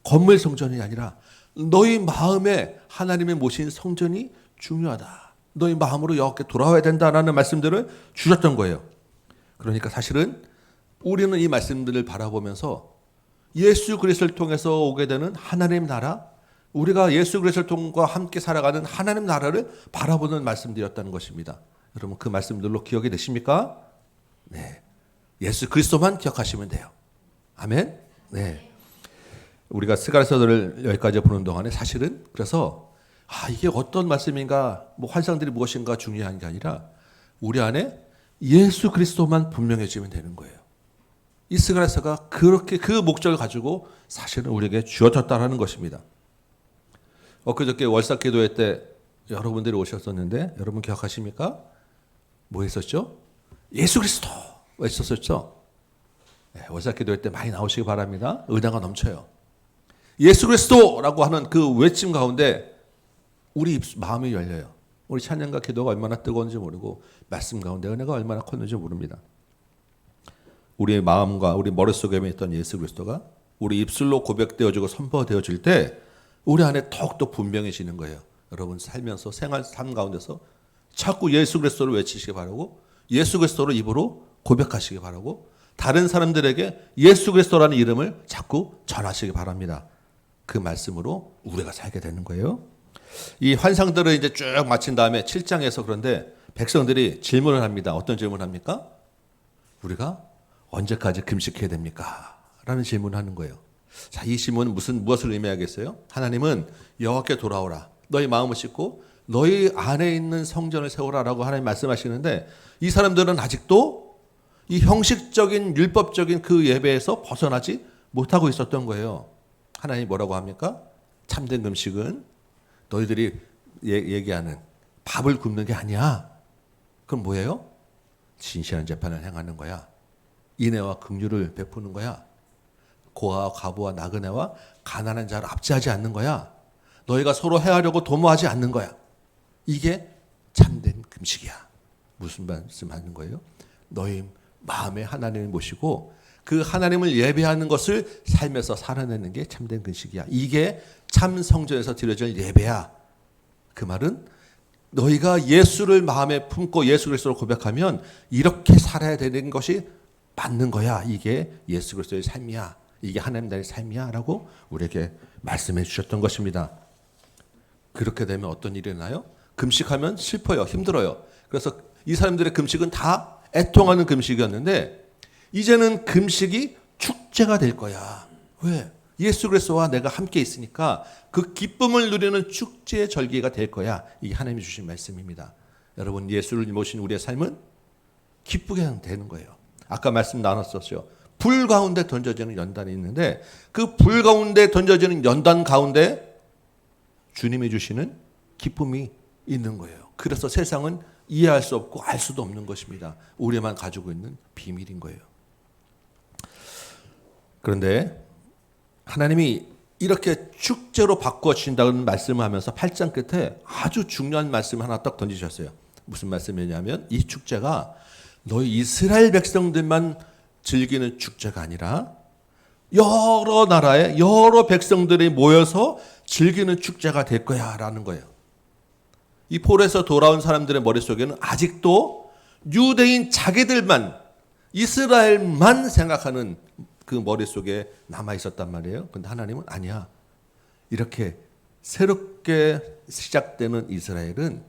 건물 성전이 아니라 너희 마음에 하나님의 모신 성전이 중요하다. 너희 마음으로 여호와께 돌아와야 된다라는 말씀들을 주셨던 거예요. 그러니까 사실은 우리는 이 말씀들을 바라보면서 예수 그리스도를 통해서 오게 되는 하나님 나라, 우리가 예수 그리스도를 통과 함께 살아가는 하나님 나라를 바라보는 말씀드렸다는 것입니다. 여러분 그 말씀들로 기억이 되십니까? 네. 예수 그리스도만 기억하시면 돼요. 아멘. 네. 우리가 스가랴서를 여기까지 보는 동안에 사실은 그래서 이게 어떤 말씀인가, 뭐 환상들이 무엇인가 중요한 게 아니라 우리 안에 예수 그리스도만 분명해지면 되는 거예요. 이 스가랴서가 그렇게 그 목적을 가지고 사실은 우리에게 주어졌다라는 것입니다. 엊그저께 월삭 기도회 때 여러분들이 오셨었는데 여러분 기억하십니까? 뭐 했었죠? 예수 그리스도 외쳤었죠? 네, 월삭 기도회 때 많이 나오시기 바랍니다. 은혜가 넘쳐요. 예수 그리스도라고 하는 그 외침 가운데 우리 마음이 열려요. 우리 찬양과 기도가 얼마나 뜨거운지 모르고 말씀 가운데 은혜가 얼마나 컸는지 모릅니다. 우리의 마음과 우리 머릿속에 있던 예수 그리스도가 우리 입술로 고백되어지고 선포되어질 때 우리 안에 더욱더 분명해지는 거예요. 여러분 살면서 삶 가운데서 자꾸 예수 그리스도를 외치시기 바라고 예수 그리스도를 입으로 고백하시기 바라고 다른 사람들에게 예수 그리스도라는 이름을 자꾸 전하시기 바랍니다. 그 말씀으로 우리가 살게 되는 거예요. 이 환상들을 이제 쭉 마친 다음에 7장에서 그런데 백성들이 질문을 합니다. 어떤 질문을 합니까? 우리가 언제까지 금식해야 됩니까? 라는 질문을 하는 거예요. 자, 이 질문은 무엇을 의미하겠어요? 하나님은 여호와께 돌아오라. 너희 마음을 씻고 너희 안에 있는 성전을 세우라라고 하나님 말씀하시는데 이 사람들은 아직도 이 형식적인 율법적인 그 예배에서 벗어나지 못하고 있었던 거예요. 하나님이 뭐라고 합니까? 참된 금식은 너희들이 얘기하는 밥을 굶는 게 아니야. 그럼 뭐예요? 진실한 재판을 행하는 거야. 인애와 긍휼을 베푸는 거야. 고아와 과부와 나그네와 가난한 자를 압제하지 않는 거야. 너희가 서로 해하려고 도모하지 않는 거야. 이게 참된 금식이야. 무슨 말씀하는 거예요? 너희 마음에 하나님을 모시고 그 하나님을 예배하는 것을 삶에서 살아내는 게 참된 금식이야. 이게 참 성전에서 드려질 예배야. 그 말은 너희가 예수를 마음에 품고 예수 그리스도를 고백하면 이렇게 살아야 되는 것이 맞는 거야. 이게 예수 그리스도의 삶이야. 이게 하나님 나라의 삶이야 라고 우리에게 말씀해 주셨던 것입니다. 그렇게 되면 어떤 일이 일어나요? 금식하면 슬퍼요. 힘들어요. 그래서 이 사람들의 금식은 다 애통하는 금식이었는데 이제는 금식이 축제가 될 거야. 왜? 예수 그리스도와 내가 함께 있으니까 그 기쁨을 누리는 축제의 절기가 될 거야. 이게 하나님이 주신 말씀입니다. 여러분, 예수를 모신 우리의 삶은 기쁘게 되는 거예요. 아까 말씀 나눴었죠. 불 가운데 던져지는 연단이 있는데 그 불 가운데 던져지는 연단 가운데 주님이 주시는 기쁨이 있는 거예요. 그래서 세상은 이해할 수 없고 알 수도 없는 것입니다. 우리만 가지고 있는 비밀인 거예요. 그런데 하나님이 이렇게 축제로 바꿔 주신다는 말씀을 하면서 8장 끝에 아주 중요한 말씀을 하나 딱 던지셨어요. 무슨 말씀이냐면 이 축제가 너희 이스라엘 백성들만 즐기는 축제가 아니라 여러 나라의 여러 백성들이 모여서 즐기는 축제가 될 거야 라는 거예요. 이 폴에서 돌아온 사람들의 머릿속에는 아직도 유대인 자기들만 이스라엘만 생각하는 그 머릿속에 남아 있었단 말이에요. 근데 하나님은 아니야. 이렇게 새롭게 시작되는 이스라엘은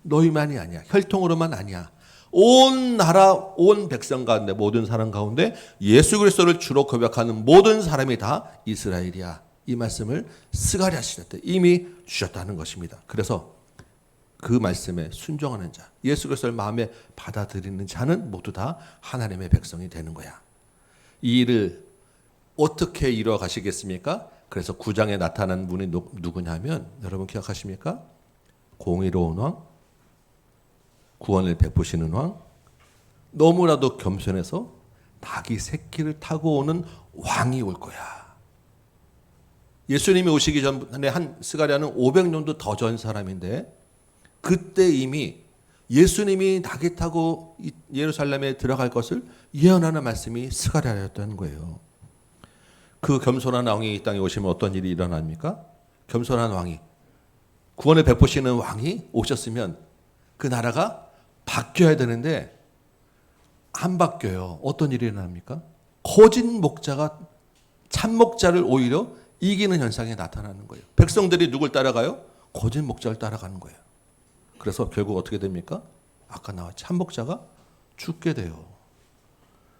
너희만이 아니야. 혈통으로만 아니야. 온 나라, 온 백성 가운데, 모든 사람 가운데 예수 그리스도를 주로 고백하는 모든 사람이 다 이스라엘이야. 이 말씀을 스가랴 시대 때 이미 주셨다는 것입니다. 그래서 그 말씀에 순종하는 자, 예수 그리스도를 마음에 받아들이는 자는 모두 다 하나님의 백성이 되는 거야. 이 일을 어떻게 이루어 가시겠습니까? 그래서 9장에 나타난 분이 누구냐면 여러분 기억하십니까? 공의로운 왕, 구원을 베푸시는 왕, 너무나도 겸손해서 나귀 새끼를 타고 오는 왕이 올 거야. 예수님이 오시기 전에 한 스가랴는 500년도 더 전 사람인데 그때 이미 예수님이 나귀 타고 예루살렘에 들어갈 것을 예언하는 말씀이 스가랴였던 거예요. 그 겸손한 왕이 이 땅에 오시면 어떤 일이 일어납니까? 겸손한 왕이, 구원을 베푸시는 왕이 오셨으면 그 나라가 바뀌어야 되는데 안 바뀌어요. 어떤 일이 일어납니까? 거짓 목자가 참 목자를 오히려 이기는 현상이 나타나는 거예요. 백성들이 누굴 따라가요? 거짓 목자를 따라가는 거예요. 그래서 결국 어떻게 됩니까? 아까 나와 참목자가 죽게 돼요.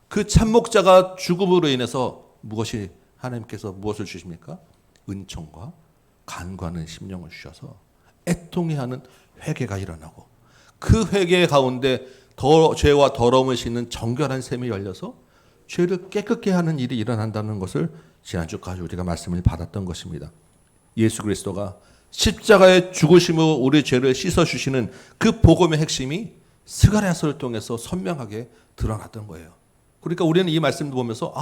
그 참목자가 죽음으로 인해서 하나님께서 무엇을 주십니까? 은총과 간구하는 심령을 주셔서 애통해하는 회개가 일어나고 그 회개 가운데 죄와 더러움을 씻는 정결한 샘이 열려서 죄를 깨끗게 하는 일이 일어난다는 것을 지난주까지 우리가 말씀을 받았던 것입니다. 예수 그리스도가 십자가의 죽으심으로 우리 죄를 씻어주시는 그 복음의 핵심이 스가랴서를 통해서 선명하게 드러났던 거예요. 그러니까 우리는 이 말씀을 보면서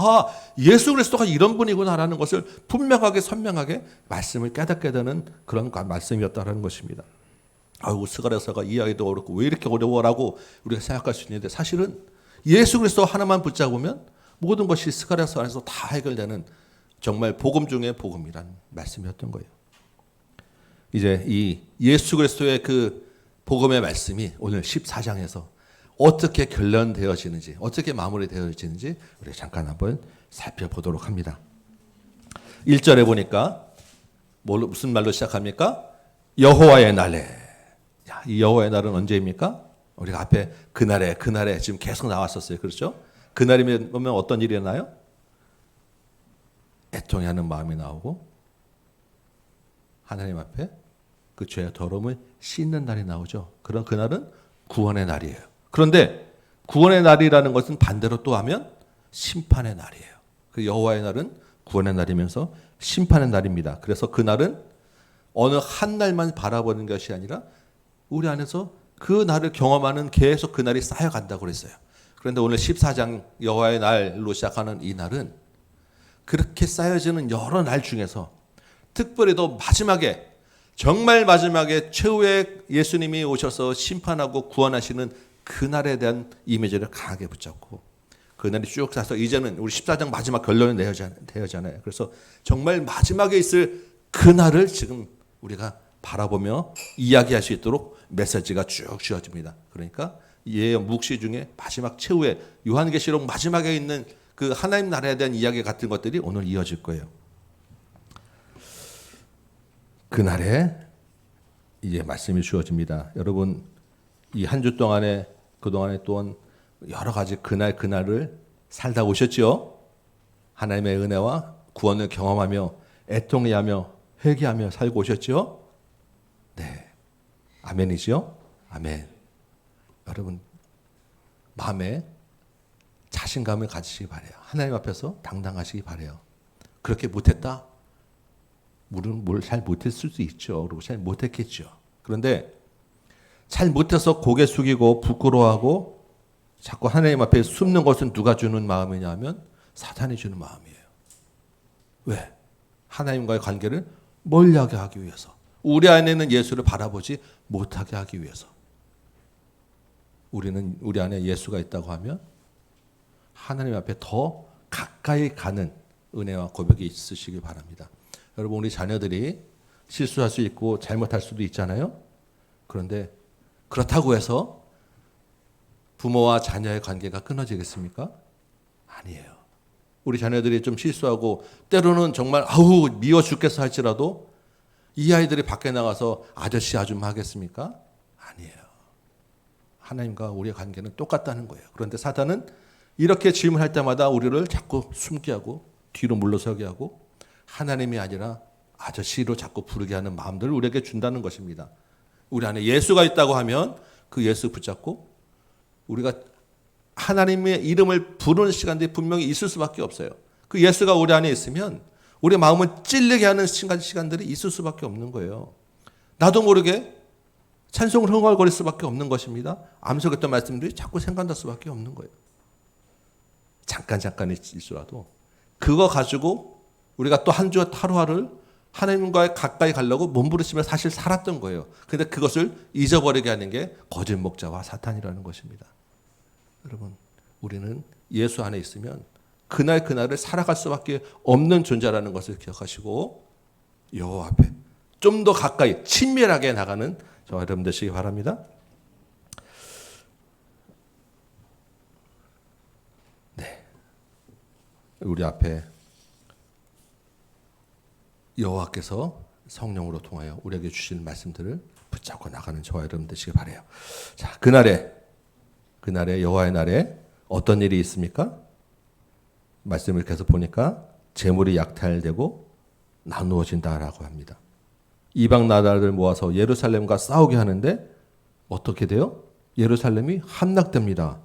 예수 그리스도가 이런 분이구나라는 것을 분명하게 선명하게 말씀을 깨닫게 되는 그런 말씀이었다는 것입니다. 스가랴서가 이해하기도 어렵고 왜 이렇게 어려워라고 우리가 생각할 수 있는데 사실은 예수 그리스도 하나만 붙잡으면 모든 것이 스가랴서 안에서 다 해결되는 정말 복음 중의 복음이란 말씀이었던 거예요. 이제 이 예수 그리스도의 그 복음의 말씀이 오늘 14장에서 어떻게 결론되어지는지, 어떻게 마무리되어지는지 우리 잠깐 한번 살펴보도록 합니다. 1절에 보니까 무슨 말로 시작합니까? 여호와의 날에. 이 여호와의 날은 언제입니까? 우리가 앞에 그날에 지금 계속 나왔었어요. 그렇죠? 그날이면 보면 어떤 일이 일어나요? 애통해하는 마음이 나오고 하나님 앞에 그 죄의 더러움을 씻는 날이 나오죠. 그런 그날은 구원의 날이에요. 그런데 구원의 날이라는 것은 반대로 또 하면 심판의 날이에요. 그 여호와의 날은 구원의 날이면서 심판의 날입니다. 그래서 그날은 어느 한 날만 바라보는 것이 아니라 우리 안에서 그 날을 경험하는 계속 그 날이 쌓여간다고 그랬어요. 그런데 오늘 14장 여호와의 날로 시작하는 이 날은 그렇게 쌓여지는 여러 날 중에서 특별히도 마지막에 정말 마지막에 최후의 예수님이 오셔서 심판하고 구원하시는 그날에 대한 이미지를 강하게 붙잡고 그날이 쭉 가서 이제는 우리 14장 마지막 결론이 되어잖아요. 그래서 정말 마지막에 있을 그날을 지금 우리가 바라보며 이야기할 수 있도록 메시지가 쭉 주어집니다. 그러니까 예 묵시 중에 마지막 최후의 요한계시록 마지막에 있는 그 하나님 나라에 대한 이야기 같은 것들이 오늘 이어질 거예요. 그날에 이제 말씀이 주어집니다. 여러분 이 한 주 동안에 그동안에 또한 여러 가지 그날을 살다 오셨죠. 하나님의 은혜와 구원을 경험하며 애통해하며 회개하며 살고 오셨죠. 네, 아멘이죠. 아멘. 여러분 마음에 자신감을 가지시기 바래요. 하나님 앞에서 당당하시기 바래요. 그렇게 못했다? 물은 뭘 잘 못했을 수도 있죠. 그리고 잘 못했겠죠. 그런데 잘 못해서 고개 숙이고 부끄러워하고 자꾸 하나님 앞에 숨는 것은 누가 주는 마음이냐면 사탄이 주는 마음이에요. 왜? 하나님과의 관계를 멀리하게 하기 위해서. 우리 안에 있는 예수를 바라보지 못하게 하기 위해서. 우리 안에 예수가 있다고 하면 하나님 앞에 더 가까이 가는 은혜와 고백이 있으시길 바랍니다. 여러분 우리 자녀들이 실수할 수 있고 잘못할 수도 있잖아요. 그런데 그렇다고 해서 부모와 자녀의 관계가 끊어지겠습니까? 아니에요. 우리 자녀들이 좀 실수하고 때로는 정말 아우 미워 죽겠어 할지라도 이 아이들이 밖에 나가서 아저씨 아줌마 하겠습니까? 아니에요. 하나님과 우리의 관계는 똑같다는 거예요. 그런데 사탄은 이렇게 질문할 때마다 우리를 자꾸 숨게 하고 뒤로 물러서게 하고 하나님이 아니라 아저씨로 자꾸 부르게 하는 마음들을 우리에게 준다는 것입니다. 우리 안에 예수가 있다고 하면 그 예수 붙잡고 우리가 하나님의 이름을 부르는 시간들이 분명히 있을 수밖에 없어요. 그 예수가 우리 안에 있으면 우리 마음을 찔리게 하는 시간들이 있을 수밖에 없는 거예요. 나도 모르게 찬송을 흥얼거릴 수밖에 없는 것입니다. 암송했던 말씀들이 자꾸 생각날 수밖에 없는 거예요. 잠깐일지라도 그거 가지고 우리가 또 한 주 하루하루를 하나님과 가까이 가려고 몸부림치며 사실 살았던 거예요. 그런데 그것을 잊어버리게 하는 게 거짓 목자와 사탄이라는 것입니다. 여러분 우리는 예수 안에 있으면 그날을 살아갈 수밖에 없는 존재라는 것을 기억하시고 여호와 앞에 좀 더 가까이 친밀하게 나가는 저와 여러분 되시기 바랍니다. 네, 우리 앞에 여호와께서 성령으로 통하여 우리에게 주신 말씀들을 붙잡고 나가는 저와 여러분 되시기 바라요. 자, 그날에 여호와의 날에 어떤 일이 있습니까? 말씀을 계속 보니까 재물이 약탈되고 나누어진다라고 합니다. 이방 나라를 모아서 예루살렘과 싸우게 하는데 어떻게 돼요? 예루살렘이 함락됩니다.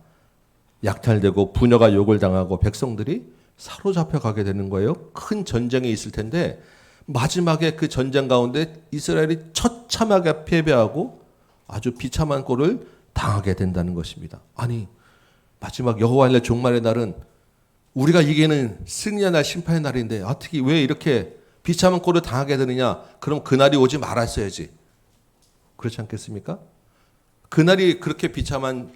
약탈되고 부녀가 욕을 당하고 백성들이 사로잡혀 가게 되는 거예요. 큰 전쟁이 있을 텐데 마지막에 그 전쟁 가운데 이스라엘이 처참하게 패배하고 아주 비참한 꼴을 당하게 된다는 것입니다. 아니 마지막 여호와의 날 종말의 날은 우리가 이기는 승리의 날 심판의 날인데 어떻게 왜 이렇게 비참한 꼴을 당하게 되느냐? 그럼 그날이 오지 말았어야지. 그렇지 않겠습니까? 그날이 그렇게 비참한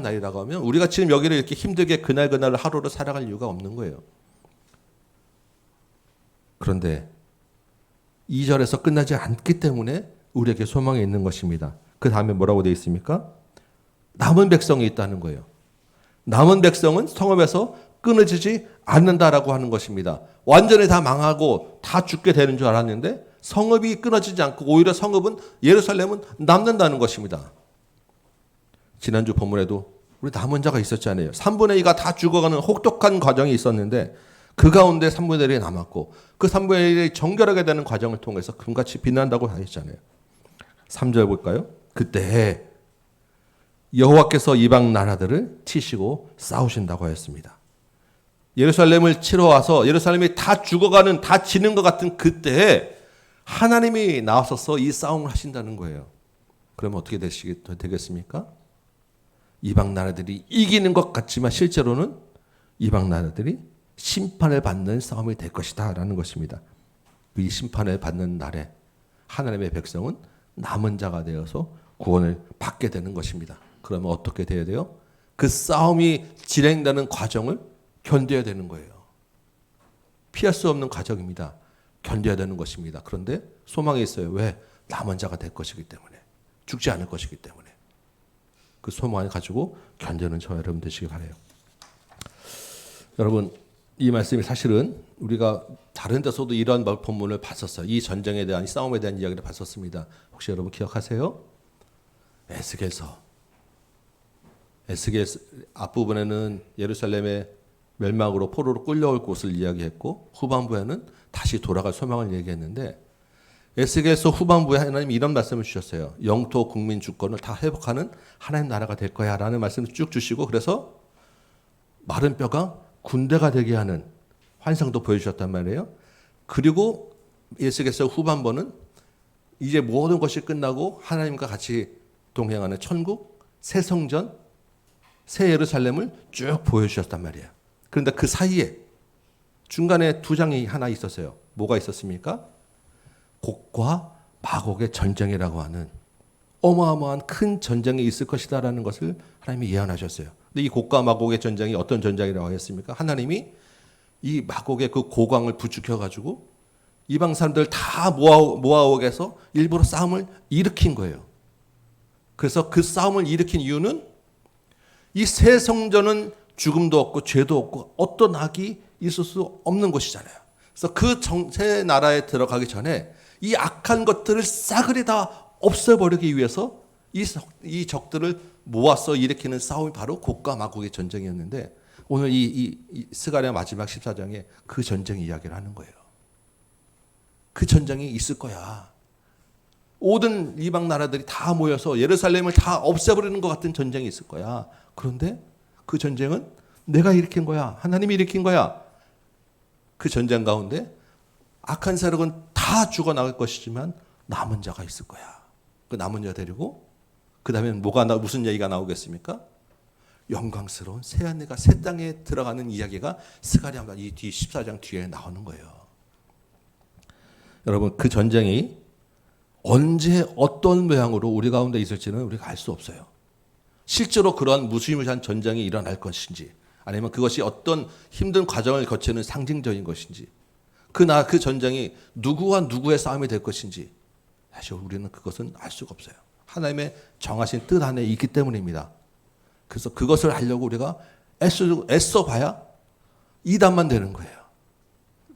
날이라고 하면 우리가 지금 여기를 이렇게 힘들게 그날을 하루를 살아갈 이유가 없는 거예요. 그런데 2절에서 끝나지 않기 때문에 우리에게 소망이 있는 것입니다. 그 다음에 뭐라고 되어 있습니까? 남은 백성이 있다는 거예요. 남은 백성은 성읍에서 끊어지지 않는다라고 하는 것입니다. 완전히 다 망하고 다 죽게 되는 줄 알았는데 성읍이 끊어지지 않고 오히려 성읍은 예루살렘은 남는다는 것입니다. 지난주 본문에도 우리 남은 자가 있었잖아요. 3분의 2가 다 죽어가는 혹독한 과정이 있었는데 그 가운데 3분의 1이 남았고 그 3분의 1이 정결하게 되는 과정을 통해서 금같이 빛난다고 하셨잖아요. 3절 볼까요? 그때 여호와께서 이방 나라들을 치시고 싸우신다고 하였습니다. 예루살렘을 치러 와서 예루살렘이 다 죽어가는, 다 지는 것 같은 그때에 하나님이 나와서서 이 싸움을 하신다는 거예요. 그러면 어떻게 되겠습니까? 이방 나라들이 이기는 것 같지만 실제로는 이방 나라들이 심판을 받는 싸움이 될 것이다 라는 것입니다. 이 심판을 받는 날에 하나님의 백성은 남은 자가 되어서 구원을 받게 되는 것입니다. 그러면 어떻게 돼야 돼요? 그 싸움이 진행되는 과정을 견뎌야 되는 거예요. 피할 수 없는 과정입니다. 견뎌야 되는 것입니다. 그런데 소망이 있어요. 왜? 남은 자가 될 것이기 때문에. 죽지 않을 것이기 때문에. 그 소망을 가지고 견디는 저와 여러분 되시기 바라요. 여러분, 이 말씀이 사실은 우리가 다른 데서도 이런 본문을 봤었어요. 이 전쟁에 대한, 이 싸움에 대한 이야기를 봤었습니다. 혹시 여러분 기억하세요? 에스겔서 앞부분에는 예루살렘의 멸망으로 포로로 끌려올 곳을 이야기했고 후반부에는 다시 돌아갈 소망을 얘기했는데 에스겔서 후반부에 하나님이 이런 말씀을 주셨어요. 영토 국민 주권을 다 회복하는 하나님 나라가 될 거야 라는 말씀을 쭉 주시고 그래서 마른 뼈가 군대가 되게 하는 환상도 보여주셨단 말이에요. 그리고 에스겔서 후반부는 이제 모든 것이 끝나고 하나님과 같이 동행하는 천국, 새 성전, 새 예루살렘을 쭉 보여주셨단 말이에요. 그런데 그 사이에 중간에 두 장이 하나 있었어요. 뭐가 있었습니까? 곡과 마곡의 전쟁이라고 하는 어마어마한 큰 전쟁이 있을 것이다라는 것을 하나님이 예언하셨어요. 근데 이 곡과 마곡의 전쟁이 어떤 전쟁이라고 하였습니까? 하나님이 이 마곡의 그 고광을 부축해가지고 이방 사람들 다 모아오게 해서 일부러 싸움을 일으킨 거예요. 그래서 그 싸움을 일으킨 이유는 이 새 성전은 죽음도 없고 죄도 없고 어떤 악이 있을 수 없는 곳이잖아요. 그래서 그 새 나라에 들어가기 전에 이 악한 것들을 싸그리 다 없애버리기 위해서 이 적들을 모아서 일으키는 싸움이 바로 곡과 마곡의 전쟁이었는데 오늘 이 스가랴 마지막 14장에 그 전쟁 이야기를 하는 거예요. 그 전쟁이 있을 거야. 모든 이방 나라들이 다 모여서 예루살렘을 다 없애버리는 것 같은 전쟁이 있을 거야. 그런데 그 전쟁은 내가 일으킨 거야. 하나님이 일으킨 거야. 그 전쟁 가운데 악한 세력은 다 죽어나갈 것이지만 남은 자가 있을 거야. 그 남은 자 데리고 그 다음에 무슨 얘기가 나오겠습니까? 영광스러운 새하늘과 새 땅에 들어가는 이야기가 스가랴 이 뒤 14장 뒤에 나오는 거예요. 여러분 그 전쟁이 언제 어떤 모양으로 우리 가운데 있을지는 우리가 알 수 없어요. 실제로 그러한 무시무시한 전쟁이 일어날 것인지 아니면 그것이 어떤 힘든 과정을 거치는 상징적인 것인지 그 전쟁이 누구와 누구의 싸움이 될 것인지 사실 우리는 그것은 알 수가 없어요. 하나님의 정하신 뜻 안에 있기 때문입니다. 그래서 그것을 하려고 우리가 애써봐야 이단만 되는 거예요.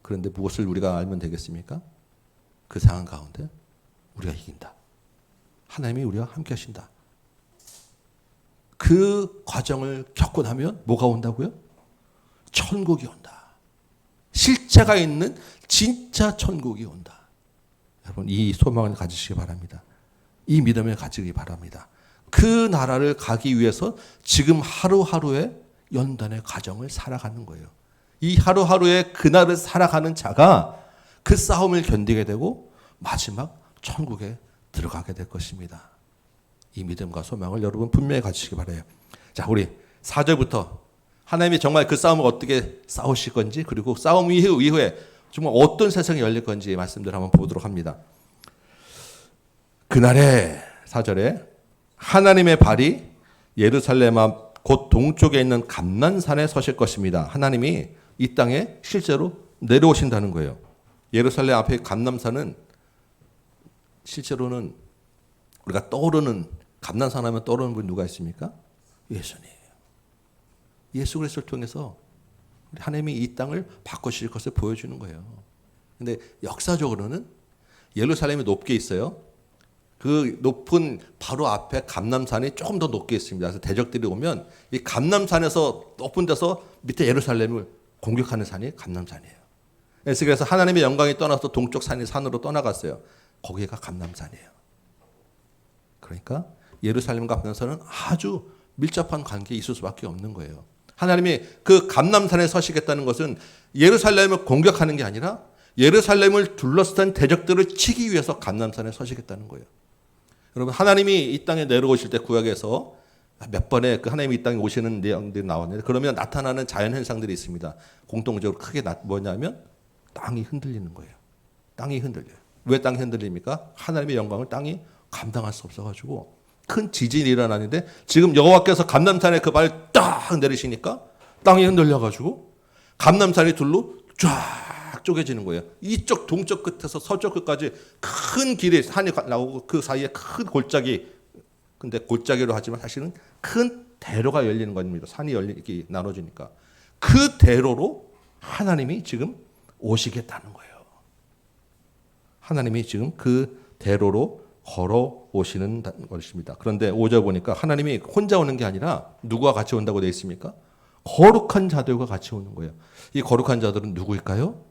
그런데 무엇을 우리가 알면 되겠습니까? 그 상황 가운데 우리가 이긴다. 하나님이 우리와 함께 하신다. 그 과정을 겪고 나면 뭐가 온다고요? 천국이 온다. 실체가 있는 진짜 천국이 온다. 여러분 이 소망을 가지시기 바랍니다. 이 믿음을 가지기 바랍니다. 그 나라를 가기 위해서 지금 하루하루의 연단의 과정을 살아가는 거예요. 이 하루하루의 그날을 살아가는 자가 그 싸움을 견디게 되고 마지막 천국에 들어가게 될 것입니다. 이 믿음과 소망을 여러분 분명히 가지시기 바라요. 자, 우리 4절부터 하나님이 정말 그 싸움을 어떻게 싸우실 건지 그리고 싸움 이후에 정말 어떤 세상이 열릴 건지 말씀들 한번 보도록 합니다. 그날에 4절에 하나님의 발이 예루살렘 앞 곧 동쪽에 있는 감난산에 서실 것입니다. 하나님이 이 땅에 실제로 내려오신다는 거예요. 예루살렘 앞에 감난산은 실제로는 우리가 떠오르는 감난산 하면 떠오르는 분이 누가 있습니까? 예수님이에요. 예수 그리스도를 통해서 하나님이 이 땅을 바꾸실 것을 보여주는 거예요. 근데 역사적으로는 예루살렘이 높게 있어요. 그 높은 바로 앞에 감람산이 조금 더 높게 있습니다. 그래서 대적들이 오면 이 감람산에서 높은 데서 밑에 예루살렘을 공격하는 산이 감람산이에요. 그래서 하나님의 영광이 떠나서 동쪽 산으로 떠나갔어요. 거기가 감람산이에요. 그러니까 예루살렘과 감남산은 아주 밀접한 관계에 있을 수밖에 없는 거예요. 하나님이 그 감남산에 서시겠다는 것은 예루살렘을 공격하는 게 아니라 예루살렘을 둘러싼 대적들을 치기 위해서 감남산에 서시겠다는 거예요. 여러분, 하나님이 이 땅에 내려오실 때 구약에서 몇 번의 그 하나님이 이 땅에 오시는 내용들이 나왔는데, 그러면 나타나는 자연 현상들이 있습니다. 공통적으로 크게 뭐냐면 땅이 흔들리는 거예요. 땅이 흔들려요. 왜 땅이 흔들립니까? 하나님의 영광을 땅이 감당할 수 없어가지고 큰 지진이 일어나는데, 지금 여호와께서 감남산에 그 발을 딱 내리시니까 땅이 흔들려가지고 감남산이 둘로 쫙 쪼개지는 거예요. 이쪽 동쪽 끝에서 서쪽 끝까지 큰 길이 산이 나오고 그 사이에 큰 골짜기, 근데 골짜기로 하지만 사실은 큰 대로가 열리는 겁니다. 산이 열리기 나눠지니까 그 대로로 하나님이 지금 오시겠다는 거예요. 하나님이 지금 그 대로로 걸어 오시는 것입니다. 그런데 5절 보니까 하나님이 혼자 오는 게 아니라 누구와 같이 온다고 되어 있습니까? 거룩한 자들과 같이 오는 거예요. 이 거룩한 자들은 누구일까요?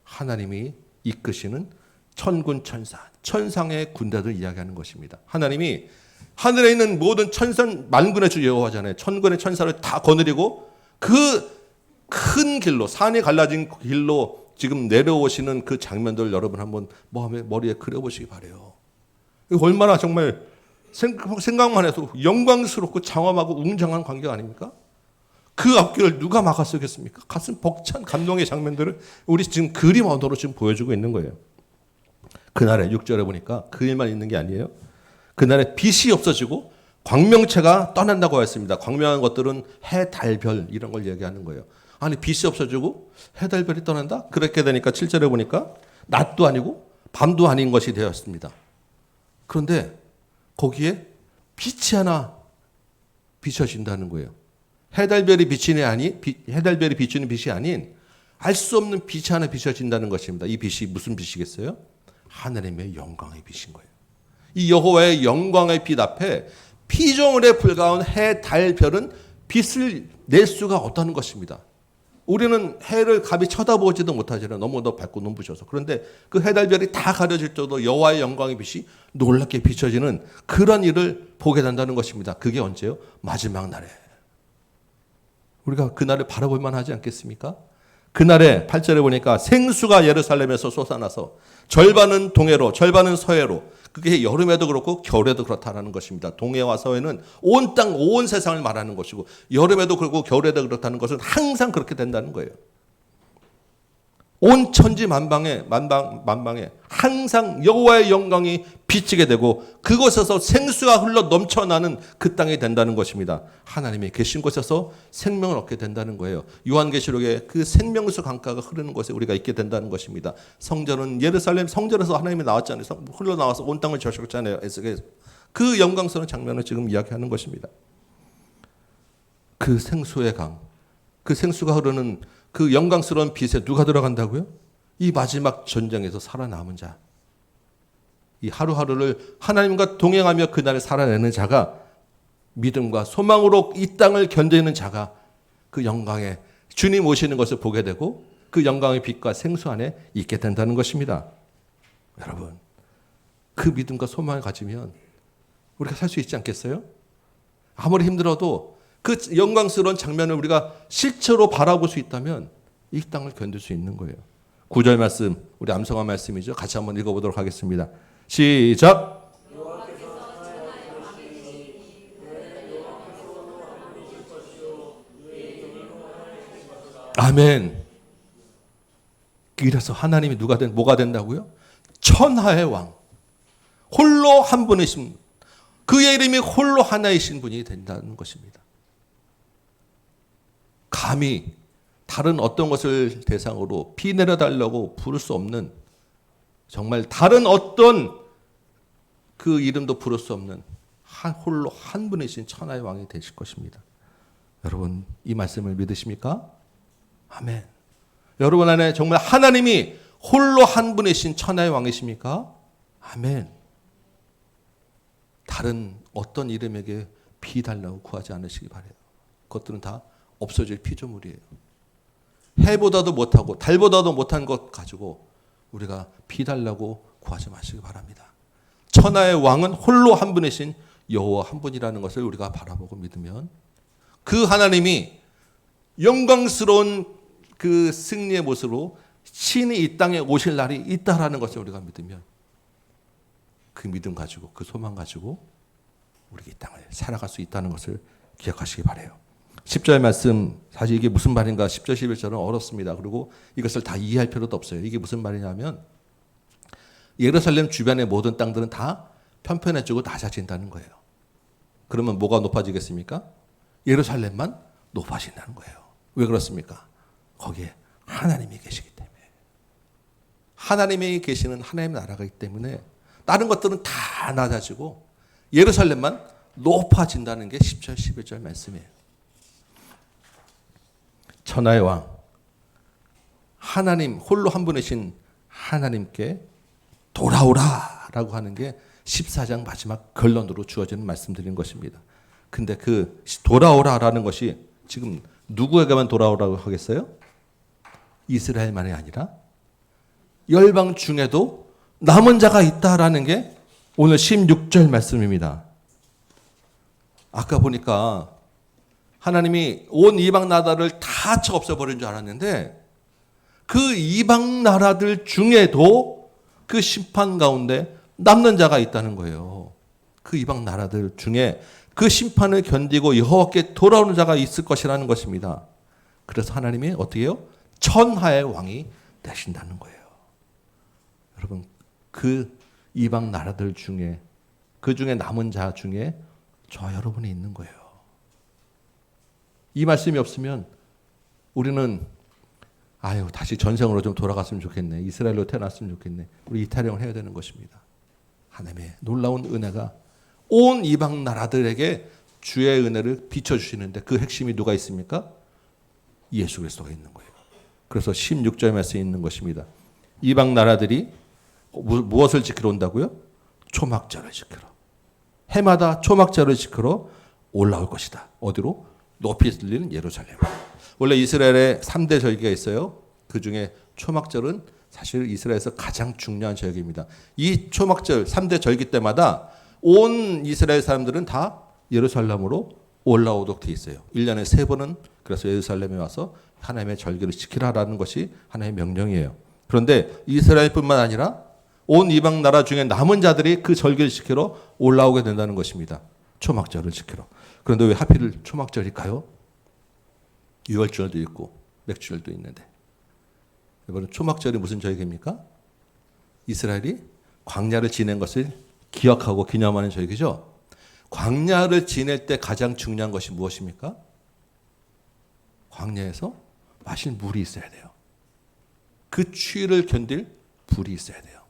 하나님이 이끄시는 천군 천사, 천상의 군대들 이야기하는 것입니다. 하나님이 하늘에 있는 모든 천선 만군의 주 여호와잖아요. 천군의 천사를 다 거느리고 그 큰 길로, 산이 갈라진 길로 지금 내려오시는 그 장면들 여러분 한번 머리에 그려보시기 바래요. 얼마나 정말 생각만 해도 영광스럽고 장엄하고 웅장한 광경 아닙니까? 그 앞길을 누가 막았겠습니까? 가슴 벅찬 감동의 장면들을 우리 지금 그림 언어로 지금 보여주고 있는 거예요. 그날에 6절에 보니까 그 일만 있는 게 아니에요. 그날에 빛이 없어지고 광명체가 떠난다고 했습니다. 광명한 것들은 해, 달, 별 이런 걸 얘기하는 거예요. 아니, 빛이 없어지고 해, 달, 별이 떠난다? 그렇게 되니까 7절에 보니까 낮도 아니고 밤도 아닌 것이 되었습니다. 그런데 거기에 빛이 하나 비춰진다는 거예요. 해달별이 비추는 빛이 아닌 알 수 없는 빛이 하나 비춰진다는 것입니다. 이 빛이 무슨 빛이겠어요? 하나님의 영광의 빛인 거예요. 이 여호와의 영광의 빛 앞에 피조물에 불과한 해, 달, 별은 빛을 낼 수가 없다는 것입니다. 우리는 해를 감히 쳐다보지도 못하잖아요. 너무도 밝고 눈부셔서. 그런데 그 해, 달, 별이 다 가려질 정도 여호와의 영광의 빛이 놀랍게 비춰지는 그런 일을 보게 된다는 것입니다. 그게 언제요? 마지막 날에. 우리가 그날을 바라볼 만하지 않겠습니까? 그날에 8절에 보니까 생수가 예루살렘에서 솟아나서 절반은 동해로 절반은 서해로, 그게 여름에도 그렇고 겨울에도 그렇다는 것입니다. 동해와 서해는 온 땅, 온 세상을 말하는 것이고 여름에도 그렇고 겨울에도 그렇다는 것은 항상 그렇게 된다는 거예요. 온 천지 만방에 항상 여호와의 영광이 비치게 되고 그곳에서 생수가 흘러 넘쳐나는 그 땅이 된다는 것입니다. 하나님이 계신 곳에서 생명을 얻게 된다는 거예요. 요한계시록에 그 생명수 강가가 흐르는 곳에 우리가 있게 된다는 것입니다. 성전은 예루살렘 성전에서 하나님이 나왔잖아요. 흘러나와서 온 땅을 적셨잖아요. 그 영광스러운 장면을 지금 이야기하는 것입니다. 그 생수의 강, 그 생수가 흐르는 그 영광스러운 빛에 누가 들어간다고요? 이 마지막 전쟁에서 살아남은 자. 이 하루하루를 하나님과 동행하며 그날을 살아내는 자가, 믿음과 소망으로 이 땅을 견디는 자가 그 영광에 주님 오시는 것을 보게 되고 그 영광의 빛과 생수 안에 있게 된다는 것입니다. 여러분, 그 믿음과 소망을 가지면 우리가 살 수 있지 않겠어요? 아무리 힘들어도 그 영광스러운 장면을 우리가 실체로 바라볼 수 있다면 이 땅을 견딜 수 있는 거예요. 9절 말씀, 우리 암송한 말씀이죠. 같이 한번 읽어보도록 하겠습니다. 시작. 아멘. 이래서 하나님이 뭐가 된다고요? 천하의 왕, 홀로 한 분이신, 그의 이름이 홀로 하나이신 분이 된다는 것입니다. 감히 다른 어떤 것을 대상으로 피 내려달라고 부를 수 없는, 정말 다른 어떤 그 이름도 부를 수 없는 홀로 한 분이신 천하의 왕이 되실 것입니다. 여러분, 이 말씀을 믿으십니까? 아멘. 여러분 안에 정말 하나님이 홀로 한 분이신 천하의 왕이십니까? 아멘. 다른 어떤 이름에게 피 달라고 구하지 않으시기 바래요. 그것들은 다 없어질 피조물이에요. 해보다도 못하고 달보다도 못한 것 가지고 우리가 피 달라고 구하지 마시기 바랍니다. 천하의 왕은 홀로 한 분이신 여호와 한 분이라는 것을 우리가 바라보고 믿으면 그 하나님이 영광스러운 그 승리의 모습으로 신이 이 땅에 오실 날이 있다라는 것을 우리가 믿으면 그 믿음 가지고 그 소망 가지고 우리가 이 땅을 살아갈 수 있다는 것을 기억하시기 바라요. 10절 말씀 사실 이게 무슨 말인가 10절 11절은 어렵습니다. 그리고 이것을 다 이해할 필요도 없어요. 이게 무슨 말이냐면 예루살렘 주변의 모든 땅들은 다 편편해지고 낮아진다는 거예요. 그러면 뭐가 높아지겠습니까? 예루살렘만 높아진다는 거예요. 왜 그렇습니까? 거기에 하나님이 계시기 때문에. 하나님이 계시는 하나님의 나라가 있기 때문에 다른 것들은 다 낮아지고 예루살렘만 높아진다는 게 10절 11절 말씀이에요. 천하의 왕 하나님 홀로 한 분이신 하나님께 돌아오라라고 하는 게 14장 마지막 결론으로 주어지는 말씀드린 것입니다. 근데 그 돌아오라라는 것이 지금 누구에게만 돌아오라고 하겠어요? 이스라엘만이 아니라 열방 중에도 남은 자가 있다라는 게 오늘 16절 말씀입니다. 아까 보니까 하나님이 온 이방 나라를 다 쳐 없애버린 줄 알았는데 그 이방 나라들 중에도 그 심판 가운데 남는 자가 있다는 거예요. 그 이방 나라들 중에 그 심판을 견디고 여호와께 돌아오는 자가 있을 것이라는 것입니다. 그래서 하나님이 어떻게 해요? 천하의 왕이 되신다는 거예요. 여러분 그 이방 나라들 중에 그 중에 남은 자 중에 저 여러분이 있는 거예요. 이 말씀이 없으면 우리는 다시 전생으로 좀 돌아갔으면 좋겠네. 이스라엘로 태어났으면 좋겠네. 우리 이탈령을 해야 되는 것입니다. 하나님의 놀라운 은혜가 온 이방 나라들에게 주의 은혜를 비춰주시는데 그 핵심이 누가 있습니까? 예수 그리스도가 있는 거예요. 그래서 16절 말씀에 있는 것입니다. 이방 나라들이 무엇을 지키러 온다고요? 초막절을 지키러. 해마다 초막절을 지키러 올라올 것이다. 어디로? 높이 들리는 예루살렘. 원래 이스라엘에 3대 절기가 있어요. 그중에 초막절은 사실 이스라엘에서 가장 중요한 절기입니다. 이 초막절 3대 절기 때마다 온 이스라엘 사람들은 다 예루살렘으로 올라오도록 되어 있어요. 1년에 3번은 그래서 예루살렘에 와서 하나님의 절기를 지키라라는 것이 하나님의 명령이에요. 그런데 이스라엘뿐만 아니라 온 이방 나라 중에 남은 자들이 그 절기를 지키러 올라오게 된다는 것입니다. 초막절을 지키러. 그런데 왜 하필 초막절일까요? 유월절도 있고 맥주절도 있는데. 여러분 초막절이 무슨 절기입니까? 이스라엘이 광야를 지낸 것을 기억하고 기념하는 절기죠. 광야를 지낼 때 가장 중요한 것이 무엇입니까? 광야에서 마실 물이 있어야 돼요. 그 추위를 견딜 불이 있어야 돼요.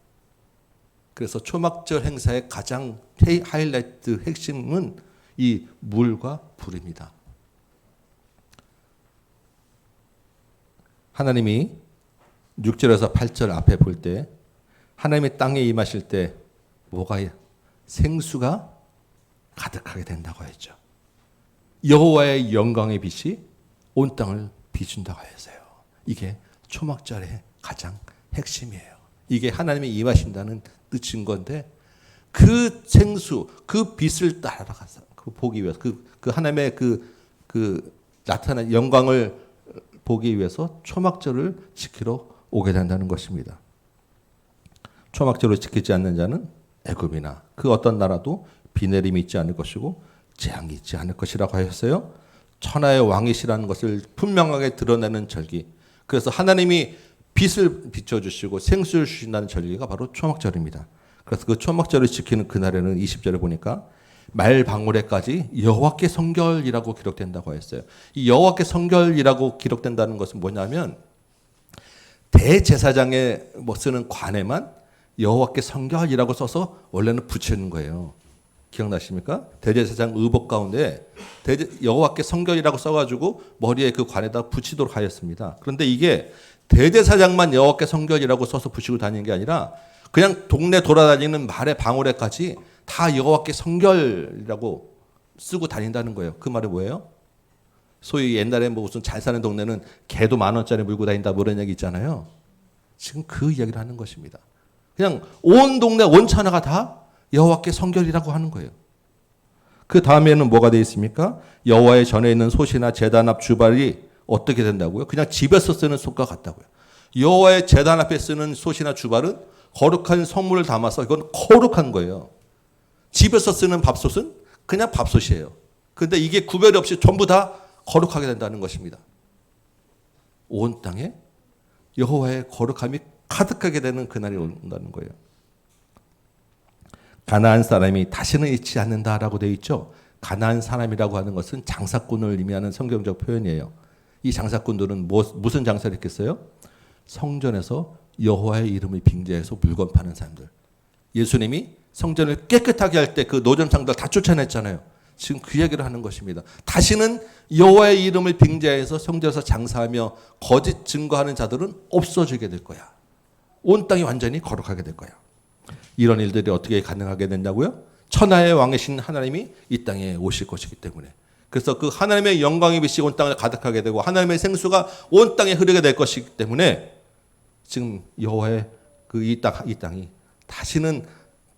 그래서 초막절 행사의 가장 하이라이트 핵심은 이 물과 불입니다. 하나님이 6절에서 8절 앞에 볼 때 하나님이 땅에 임하실 때 뭐가 생수가 가득하게 된다고 했죠. 여호와의 영광의 빛이 온 땅을 비춘다고 했어요. 이게 초막절의 가장 핵심이에요. 이게 하나님이 임하신다는 뜻인 건데 그 생수, 그 빛을 따라가서 그 보기 위해서 그 하나님의 그 나타난 영광을 보기 위해서 초막절을 지키러 오게 된다는 것입니다. 초막절을 지키지 않는 자는 애굽이나 그 어떤 나라도 비 내림이 있지 않을 것이고 재앙이 있지 않을 것이라고 하였어요. 천하의 왕이시라는 것을 분명하게 드러내는 절기. 그래서 하나님이 빛을 비춰주시고 생수를 주신다는 절기가 바로 초막절입니다. 그래서 그 초막절을 지키는 그날에는 20절에 보니까 말방울에까지 여호와께 성결이라고 기록된다고 했어요. 이 여호와께 성결이라고 기록된다는 것은 뭐냐면 대제사장에 쓰는 관에만 여호와께 성결이라고 써서 원래는 붙이는 거예요. 기억나십니까? 대제사장 의복 가운데 여호와께 성결이라고 써가지고 머리에 그 관에다 붙이도록 하였습니다. 그런데 이게 대제사장만 여호와께 성결이라고 써서 붙이고 다니는 게 아니라 그냥 동네 돌아다니는 말의 방울에까지 다 여호와께 성결이라고 쓰고 다닌다는 거예요. 그 말이 뭐예요? 소위 옛날에 무슨 잘 사는 동네는 개도 10,000원짜리 물고 다닌다 뭐 이런 얘기 있잖아요. 지금 그 이야기를 하는 것입니다. 그냥 온 동네 온 천하가 다 여호와께 성결이라고 하는 거예요. 그 다음에는 뭐가 되어 있습니까? 여호와의 전에 있는 솥이나 제단 앞 주발이 어떻게 된다고요? 그냥 집에서 쓰는 솥과 같다고요. 여호와의 제단 앞에 쓰는 솥이나 주발은 거룩한 성물을 담아서 이건 거룩한 거예요. 집에서 쓰는 밥솥은 그냥 밥솥이에요. 그런데 이게 구별 없이 전부 다 거룩하게 된다는 것입니다. 온 땅에 여호와의 거룩함이 가득하게 되는 그날이 온다는 거예요. 가나안 사람이 다시는 잊지 않는다라고 되어 있죠. 가나안 사람이라고 하는 것은 장사꾼을 의미하는 성경적 표현이에요. 이 장사꾼들은 무슨 장사를 했겠어요? 성전에서 여호와의 이름을 빙자해서 물건 파는 사람들. 예수님이 성전을 깨끗하게 할 때 그 노점상들 다 쫓아냈잖아요. 지금 그 얘기를 하는 것입니다. 다시는 여호와의 이름을 빙자해서 성전에서 장사하며 거짓 증거하는 자들은 없어지게 될 거야. 온 땅이 완전히 거룩하게 될 거야. 이런 일들이 어떻게 가능하게 된다고요? 천하의 왕이신 하나님이 이 땅에 오실 것이기 때문에. 그래서 그 하나님의 영광의 빛이 온 땅을 가득하게 되고 하나님의 생수가 온 땅에 흐르게 될 것이기 때문에 지금 여호와의 이 땅이 다시는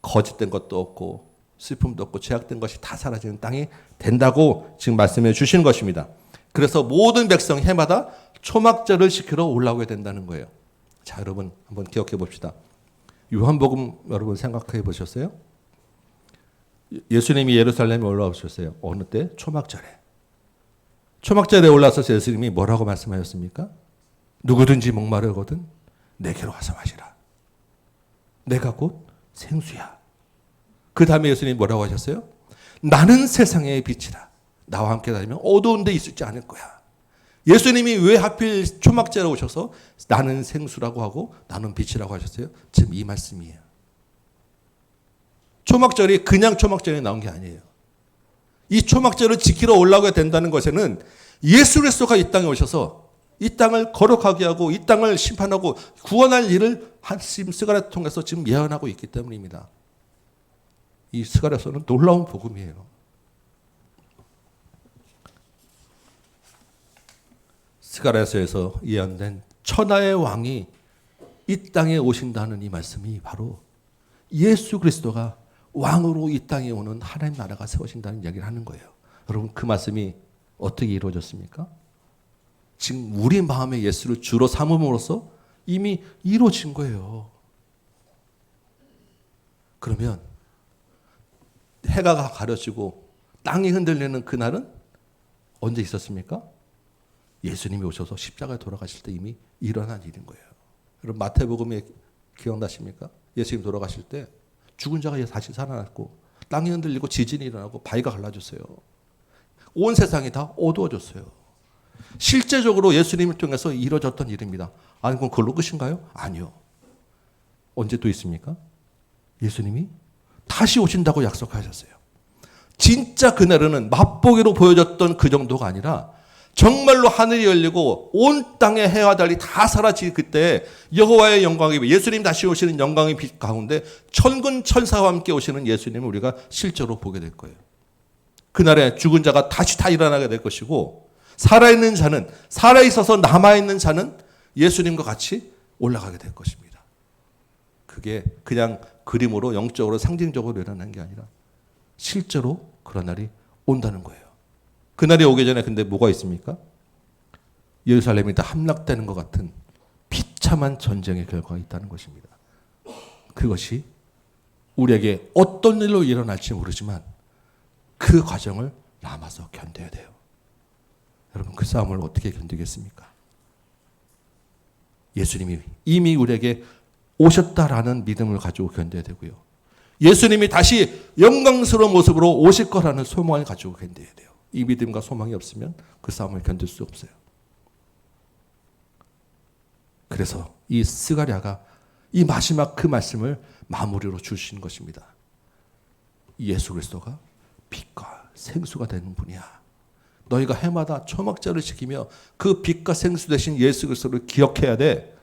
거짓된 것도 없고 슬픔도 없고 죄악된 것이 다 사라지는 땅이 된다고 지금 말씀해 주시는 것입니다. 그래서 모든 백성 해마다 초막절을 지키러 올라오게 된다는 거예요. 자, 여러분 한번 기억해 봅시다. 요한복음 여러분 생각해 보셨어요? 예수님이 예루살렘에 올라오셨어요. 어느 때? 초막절에. 초막절에 올라서 예수님이 뭐라고 말씀하셨습니까? 누구든지 목마르거든 내게로 와서 마시라. 내가 곧 생수야. 그 다음에 예수님이 뭐라고 하셨어요? 나는 세상의 빛이라. 나와 함께 다니면 어두운 데 있지 않을 거야. 예수님이 왜 하필 초막절에 오셔서 나는 생수라고 하고 나는 빛이라고 하셨어요? 지금 이 말씀이에요. 초막절이 그냥 초막절에 나온 게 아니에요. 이 초막절을 지키러 올라오게 된다는 것에는 예수 그리스도가 이 땅에 오셔서 이 땅을 거룩하게 하고 이 땅을 심판하고 구원할 일을 지금 스가랴를 통해서 지금 예언하고 있기 때문입니다. 이 스가랴서는 놀라운 복음이에요. 스가랴서에서 예언된 천하의 왕이 이 땅에 오신다는 이 말씀이 바로 예수 그리스도가 왕으로 이 땅에 오는 하나님 나라가 세워진다는 이야기를 하는 거예요. 여러분 그 말씀이 어떻게 이루어졌습니까? 지금 우리 마음에 예수를 주로 삼음으로써 이미 이루어진 거예요. 그러면 해가 가려지고 땅이 흔들리는 그날은 언제 있었습니까? 예수님이 오셔서 십자가에 돌아가실 때 이미 일어난 일인 거예요. 여러분 마태복음에 기억나십니까? 예수님 돌아가실 때 죽은 자가 다시 살아났고 땅이 흔들리고 지진이 일어나고 바위가 갈라졌어요. 온 세상이 다 어두워졌어요. 실제적으로 예수님을 통해서 이루어졌던 일입니다. 아니 그럼 그걸로 끝인가요? 아니요. 언제 또 있습니까? 예수님이 다시 오신다고 약속하셨어요. 진짜 그날은 맛보기로 보여졌던 그 정도가 아니라 정말로 하늘이 열리고 온 땅의 해와 달이 다 사라질 그때 여호와의 영광이 예수님 다시 오시는 영광의 빛 가운데 천군 천사와 함께 오시는 예수님을 우리가 실제로 보게 될 거예요. 그날에 죽은 자가 다시 다 일어나게 될 것이고 살아있는 자는 살아있어서 남아있는 자는 예수님과 같이 올라가게 될 것입니다. 그게 그냥 그림으로 영적으로 상징적으로 일어나는 게 아니라 실제로 그런 날이 온다는 거예요. 그날이 오기 전에 근데 뭐가 있습니까? 예루살렘이 다 함락되는 것 같은 비참한 전쟁의 결과가 있다는 것입니다. 그것이 우리에게 어떤 일로 일어날지 모르지만 그 과정을 남아서 견뎌야 돼요. 여러분 그 싸움을 어떻게 견디겠습니까? 예수님이 이미 우리에게 오셨다라는 믿음을 가지고 견뎌야 되고요. 예수님이 다시 영광스러운 모습으로 오실 거라는 소망을 가지고 견뎌야 돼요. 이 믿음과 소망이 없으면 그 싸움을 견딜 수 없어요. 그래서 이 스가랴가 이 마지막 그 말씀을 마무리로 주신 것입니다. 예수 그리스도가 빛과 생수가 되는 분이야. 너희가 해마다 초막절을 지키며 그 빛과 생수 되신 예수 그리스도를 기억해야 돼.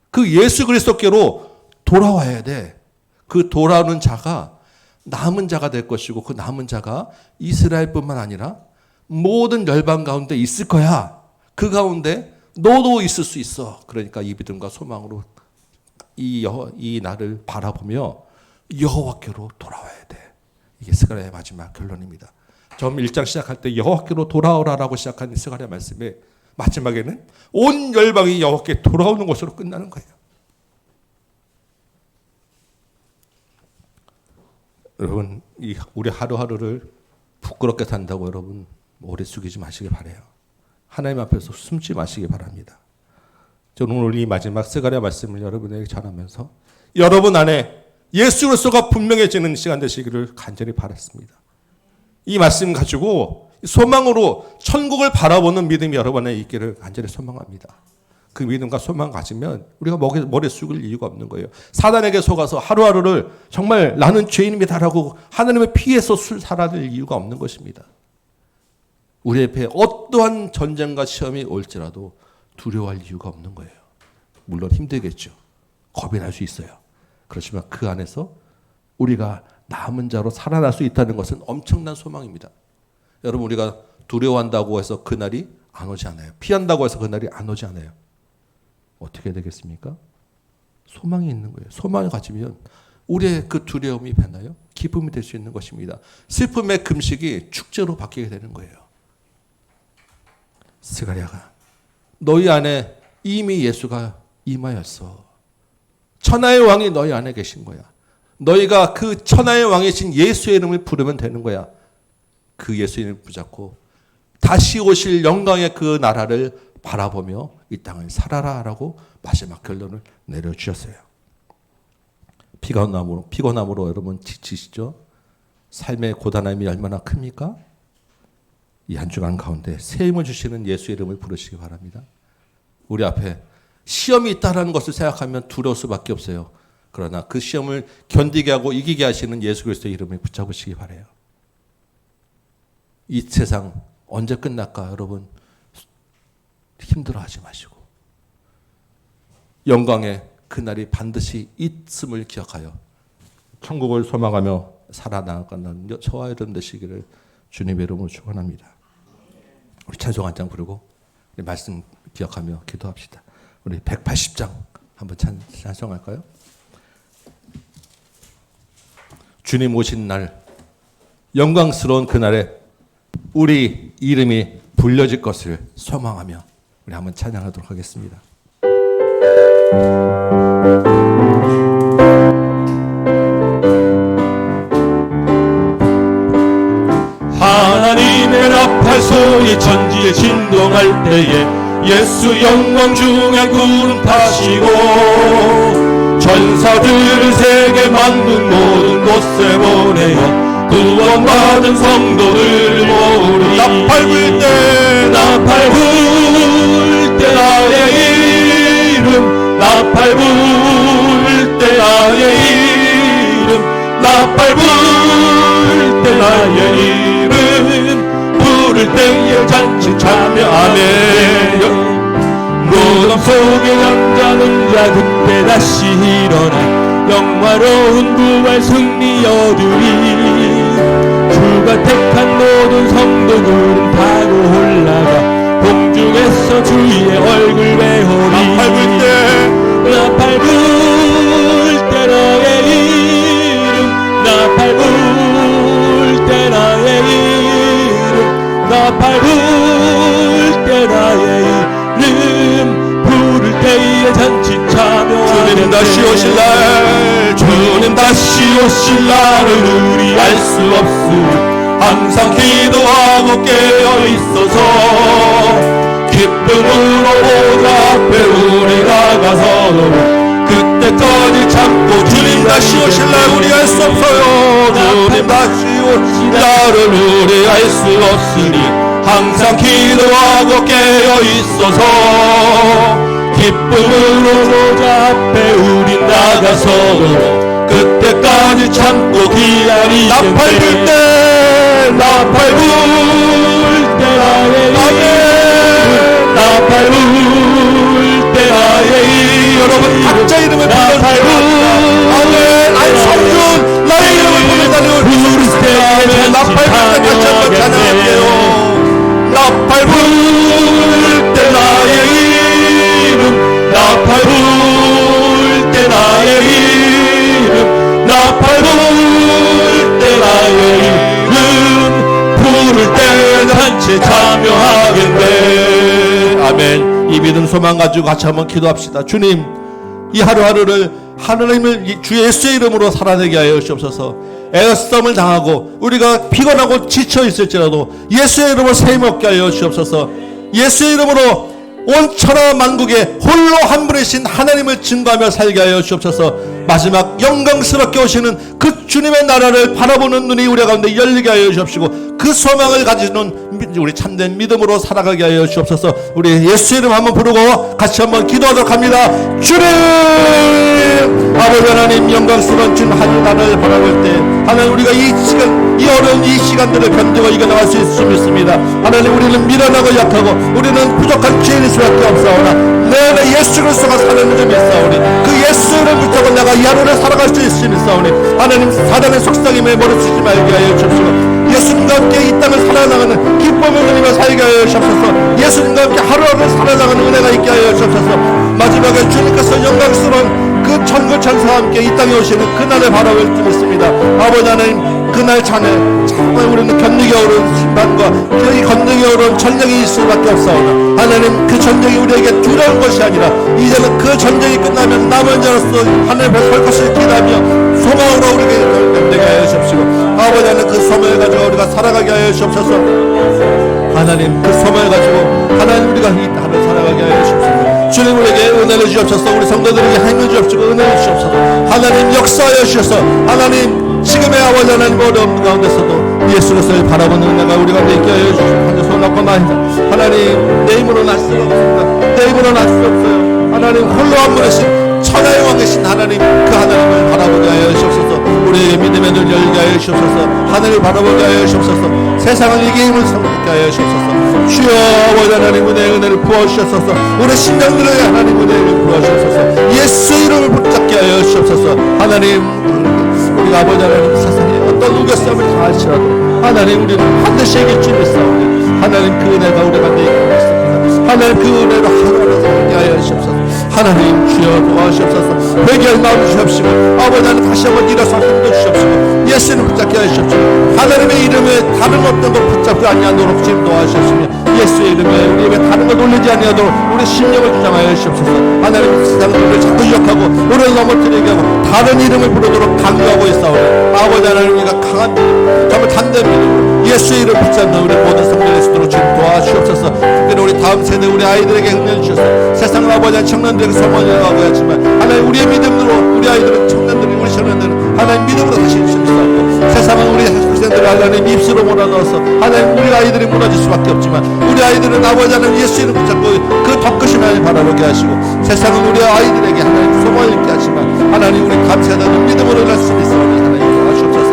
그 예수 그리스도께로 돌아와야 돼. 그 돌아오는 자가 남은 자가 될 것이고 그 남은 자가 이스라엘뿐만 아니라 모든 열방 가운데 있을 거야. 그 가운데 너도 있을 수 있어. 그러니까 이 믿음과 소망으로 이 날을 바라보며 여호와께로 돌아와야 돼. 이게 스가랴의 마지막 결론입니다. 처음 1장 시작할 때 여호와께로 돌아오라라고 시작한 스가랴 말씀에 마지막에는 온 열방이 여호와께 돌아오는 것으로 끝나는 거예요. 여러분, 우리 하루하루를 부끄럽게 산다고 여러분 오래 숙이지 마시기 바라요. 하나님 앞에서 숨지 마시기 바랍니다. 저는 오늘 이 마지막 스가랴 말씀을 여러분에게 전하면서 여러분 안에 예수 그리스도가 분명해지는 시간 되시기를 간절히 바랐습니다. 이 말씀 가지고 소망으로 천국을 바라보는 믿음이 여러분 안에 있기를 간절히 소망합니다. 그 믿음과 소망 가지면 우리가 머리 숙일 이유가 없는 거예요. 사단에게 속아서 하루하루를 정말 나는 죄인입니다라고 하나님의 피해서 살아낼 이유가 없는 것입니다. 우리 앞에 어떠한 전쟁과 시험이 올지라도 두려워할 이유가 없는 거예요. 물론 힘들겠죠. 겁이 날 수 있어요. 그렇지만 그 안에서 우리가 남은 자로 살아날 수 있다는 것은 엄청난 소망입니다. 여러분, 우리가 두려워한다고 해서 그날이 안 오지 않아요. 피한다고 해서 그날이 안 오지 않아요. 어떻게 되겠습니까? 소망이 있는 거예요. 소망을 가지면 우리의 그 두려움이 변하여 기쁨이 될 수 있는 것입니다. 슬픔의 금식이 축제로 바뀌게 되는 거예요. 스가랴가 너희 안에 이미 예수가 임하였어. 천하의 왕이 너희 안에 계신 거야. 너희가 그 천하의 왕이신 예수의 이름을 부르면 되는 거야. 그 예수의 이름을 붙잡고 다시 오실 영광의 그 나라를 바라보며 이 땅을 살아라라고 마지막 결론을 내려주셨어요. 피곤함으로 여러분 지치시죠? 삶의 고단함이 얼마나 큽니까? 이 한 주간 가운데 새 힘을 주시는 예수의 이름을 부르시기 바랍니다. 우리 앞에 시험이 있다는 것을 생각하면 두려울 수밖에 없어요. 그러나 그 시험을 견디게 하고 이기게 하시는 예수 그리스도의 이름을 붙잡으시기 바라요. 이 세상 언제 끝날까 여러분 힘들어하지 마시고 영광의 그날이 반드시 있음을 기억하여 천국을 소망하며 살아나가는 저와 여러분 되시기를 주님의 이름으로 축원합니다. 우리 찬송 한 장 부르고 우리 말씀 기억하며 기도합시다. 우리 180장 한번 찬송할까요? 주님 오신 날 영광스러운 그날에 우리 이름이 불려질 것을 소망하며 우리 한번 찬양하도록 하겠습니다. 하나님의 나팔 소리 천지에 진동할 때에 예수 영광 중에 구름 타시고 전사들을 세계 만든 모든 곳에 보내어 구원받은 성도들 모으리. 나팔 불 때 나의 이름 나팔 불 때 나의 이름 나팔 불 때 나의 이름 부를 때에 잔치 참여하네. 무덤 속에 잠자는 자 그때 다시 일어나 영화로운 부활 승리 얻으리. 주가 택한 모든 성도들은 타고 올라가 공중에서 주의 얼굴 배우리. 나팔 불 때 나의 이름 나팔 불 때 나의 이름 나팔 불 때 나의 이름 부를 때에 잔치 참여하네. 주님 다시 오실 날 주님 다시 오실 날을 우리 알 수 없으니 항상 기도하고 깨어 있어서 기쁨으로 보좌 앞에 우리 나가서 그때까지 참고 주님 다시 오실 날 우리 알 수 없어요. 주님 다시 오실 날을 우리 알 수 없으니 항상 기도하고 깨어 있어서 기쁨으로 보좌 앞에 우리 나가서 그때까지 참고 기다리겠네. 나팔 불 때 나팔 불 때 나의 이름 나팔 불 때 나의 이름 여러분 각자 이름을 불러주세요. 아멘. 아이 성준 나의 이름을 부르다니 부를 때 나팔 불 때 같이 한번 찬양할게요. 나팔 불 때 나의 이름 나팔 불 때 나의 이름 나팔 불 같이 참여하겠네. 아멘. 이 믿음 소망 가지고 같이 한번 기도합시다. 주님, 이 하루하루를 하나님을 주 예수의 이름으로 살아내게 하여 주옵소서. 애쓰움을 당하고 우리가 피곤하고 지쳐 있을지라도 예수의 이름으로 셈 얻게 하여 주옵소서. 예수의 이름으로 온 천하 만국에 홀로 한 분이신 하나님을 증거하며 살게 하여 주옵소서. 마지막 영광스럽게 오시는 그 주님의 나라를 바라보는 눈이 우리 가운데 열리게 하여 주옵시고, 그 소망을 가지는 우리 참된 믿음으로 살아가게 하여 주옵소서. 우리 예수 이름 한번 부르고 같이 한번 기도하도록 합니다. 주님, 아버지 하나님, 영광스러운 주님 하나님을 바라볼 때 하나님, 우리가 이 시간, 이 어려운 이 시간들을 견디고 이겨나갈 수 있을 줄 믿습니다. 하나님, 우리는 미련하고 약하고 우리는 부족한 죄인일 수밖에 없사오나 내가 예수 그리스도가 사는 줄 믿사오니 그 예수를 붙잡고 내가 이 하루를 살아갈 수 있을 줄 믿사오니 하나님, 사단의 속삭임에 머리쓰지 말게 하여 주옵시고, 예수님과 함께 이 땅을 살아나가는 기쁨을 누리며 살게 하여 주옵소서. 예수님과 함께 하루하루 살아나가는 은혜가 있게 하여 주옵소서. 마지막에 주님께서 영광스러운 그 천군 천사와 함께 이 땅에 오시는 그날을 바라볼 줄 믿습니다. 아버지 하나님, 그날 전에 정말 우리는 견디기 어려운 심판과 이 견디기 어려운 전쟁이 있을 수밖에 없사오나 하나님, 그 전쟁이 우리에게 두려운 것이 아니라 이제는 그 전쟁이 끝나면 남은 자로서 하늘 앞에 설 것을 기대하며 소망으로 우리에게 견디게 하여 주옵시고, 아버지 하나님, 그 소망을 가지고 우리가 살아가게 하여 주옵소서. 하나님, 그 소망을 가지고 하나님, 우리가 이 땅을 살아가게 하여 주옵소서. 주님, 우리에게 은혜를 주옵소서. 우리 성도들에게 행을 주옵시고 은혜를 주옵소서. 하나님, 역사하여 주셔서 하나님, 지금의 아버지 하나님 어려움 가운데서도 예수 그리스도를 바라보는 은혜가 우리 가운데 있게 하여 주시고, 한 손 놓고 나이다. 하나님, 내 힘으로는 할 수가 없습니다. 내 힘으로는 할 수 없어요. 하나님, 홀로 한 분이신 천하의 왕이신 하나님, 그 하나님을 바라보게 하여 주옵소서. 우리에게 믿음의 눈을 열게 하여 주옵소서. 하늘을 바라보게 하여 주옵소서. 세상을 이기는 힘을 성립하게 하여 주옵소서. 주여, 아버지 하나님, 은혜를 부어주셔서 우리 심령들에게 하나님 은혜를 부어주셔서 예수 이름을 붙잡게 하여 주옵소서. 하나님, 우리가 아버지 하나님, 세상에 어떤 우겨싸움을 당할지라도 하나님, 우리는 반드시 이길 줄 믿사오니 하나님, 그 은혜가 우리 가운데 있게 하옵소서. 하나님, 그 은혜로 하루하루 살게 하여 주옵소서. 하나님, 주여 도와주옵소서. 회개할 마음 주시옵시고, 아버지 하나님, 다시 한번 일어서 힘도 주시옵시고, 예수님 붙잡게 하여 주옵시고, 하나님의 이름에 다른 어떤 것 붙잡지 아니하도록 지금 도와주시옵시며, 예수의 이름에 우리 입에 다른 것 올리지 아니하도록 우리 심령을 주장하여 주옵소서. 하나님, 세상을 우리를 자꾸 유혹하고 우리를 넘어뜨리게 하고 다른 이름을 부르도록 강요하고 있사오니 아버지 하나님, 우리가 강한 믿음, 정말 담대한 믿음으로 예수의 이름 붙잡는 우리 모든 성도의 수도로 주님 도와주옵소서. 특별히 우리 다음 세대 우리 아이들에게 은혜를 주셔서 세상을 아버지 청년들에게 소망을 하고 했지만 하나님, 우리의 믿음으로 우리 아이들은 청년들이 우리 청년들은 하나님 믿음으로 다시 주시옵소서. 세상은 우리 학생들을 하나님 입술로 몰아넣어서 하나님, 우리 아이들이 무너질 수밖에 없지만 우리 아이들은 아버지 하나님 예수 이름 붙잡고 그 덕크신 하나님 바라보게 하시고, 세상은 우리 아이들에게 하나님 소망을 잃게 하지만 하나님, 우리 감사하는 믿음으로 갈 수 있으니 하나님 도와주옵소서.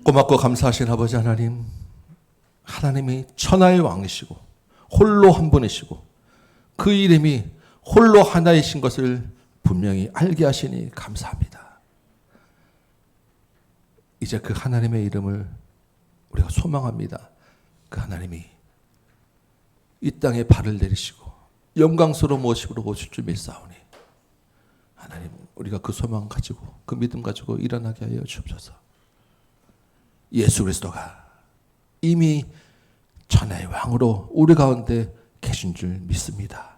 고맙고 감사하신 아버지 하나님, 하나님이 천하의 왕이시고 홀로 한 분이시고 그 이름이 홀로 하나이신 것을 분명히 알게 하시니 감사합니다. 이제 그 하나님의 이름을 우리가 소망합니다. 그 하나님이 이 땅에 발을 내리시고 영광스러운 모습으로 오실 줄 믿사오니 하나님, 우리가 그 소망 가지고 그 믿음 가지고 일어나게 하여 주옵소서. 예수 그리스도가 이미 천하의 왕으로 우리 가운데 계신 줄 믿습니다.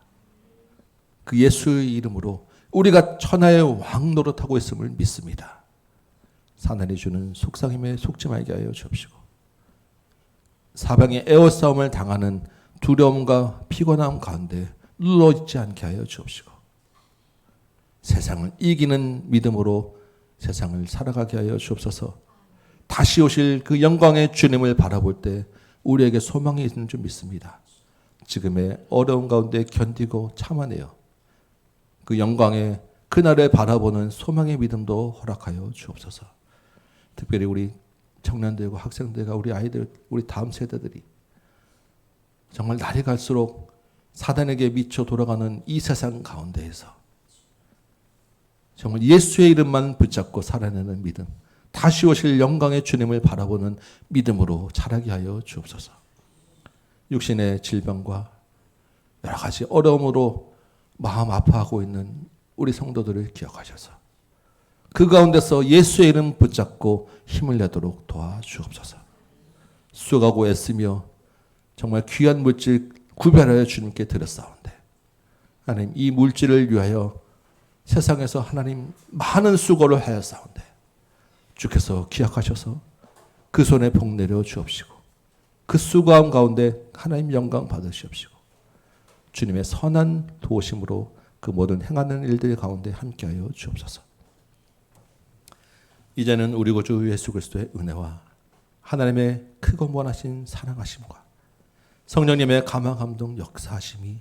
그 예수의 이름으로 우리가 천하의 왕 노릇하고 있음을 믿습니다. 사단이 주는 속삭임에 속지 말게 하여 주옵시고, 사방에 에워싸움을 당하는 두려움과 피곤함 가운데 눌러있지 않게 하여 주옵시고, 세상을 이기는 믿음으로 세상을 살아가게 하여 주옵소서. 다시 오실 그 영광의 주님을 바라볼 때 우리에게 소망이 있는 줄 믿습니다. 지금의 어려운 가운데 견디고 참아내요 그 영광의 그날을 바라보는 소망의 믿음도 허락하여 주옵소서. 특별히 우리 청년들과 학생들과 우리 아이들, 우리 다음 세대들이 정말 날이 갈수록 사단에게 미쳐 돌아가는 이 세상 가운데에서 정말 예수의 이름만 붙잡고 살아내는 믿음, 다시 오실 영광의 주님을 바라보는 믿음으로 자라게 하여 주옵소서. 육신의 질병과 여러 가지 어려움으로 마음 아파하고 있는 우리 성도들을 기억하셔서 그 가운데서 예수의 이름 붙잡고 힘을 내도록 도와주옵소서. 수고하고 애쓰며 정말 귀한 물질 구별하여 주님께 드렸사온데 하나님 이 물질을 위하여 세상에서 하나님 많은 수고를 하였사온데 주께서 기억하셔서 그 손에 복 내려 주옵시고 그 수고함 가운데 하나님 영광 받으시옵시고 주님의 선한 도우심으로 그 모든 행하는 일들 가운데 함께하여 주옵소서. 이제는 우리 구주 예수 그리스도의 은혜와 하나님의 크고 무한하신 사랑하심과 성령님의 감화 감동 역사하심이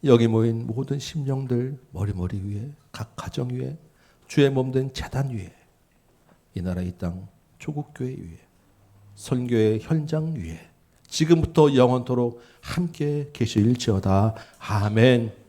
여기 모인 모든 심령들 머리머리 위에 각 가정 위에 주의 몸된 제단 위에 이 나라 이 땅 조국교회 위에 선교의 현장 위에 지금부터 영원토록 함께 계실지어다. 아멘.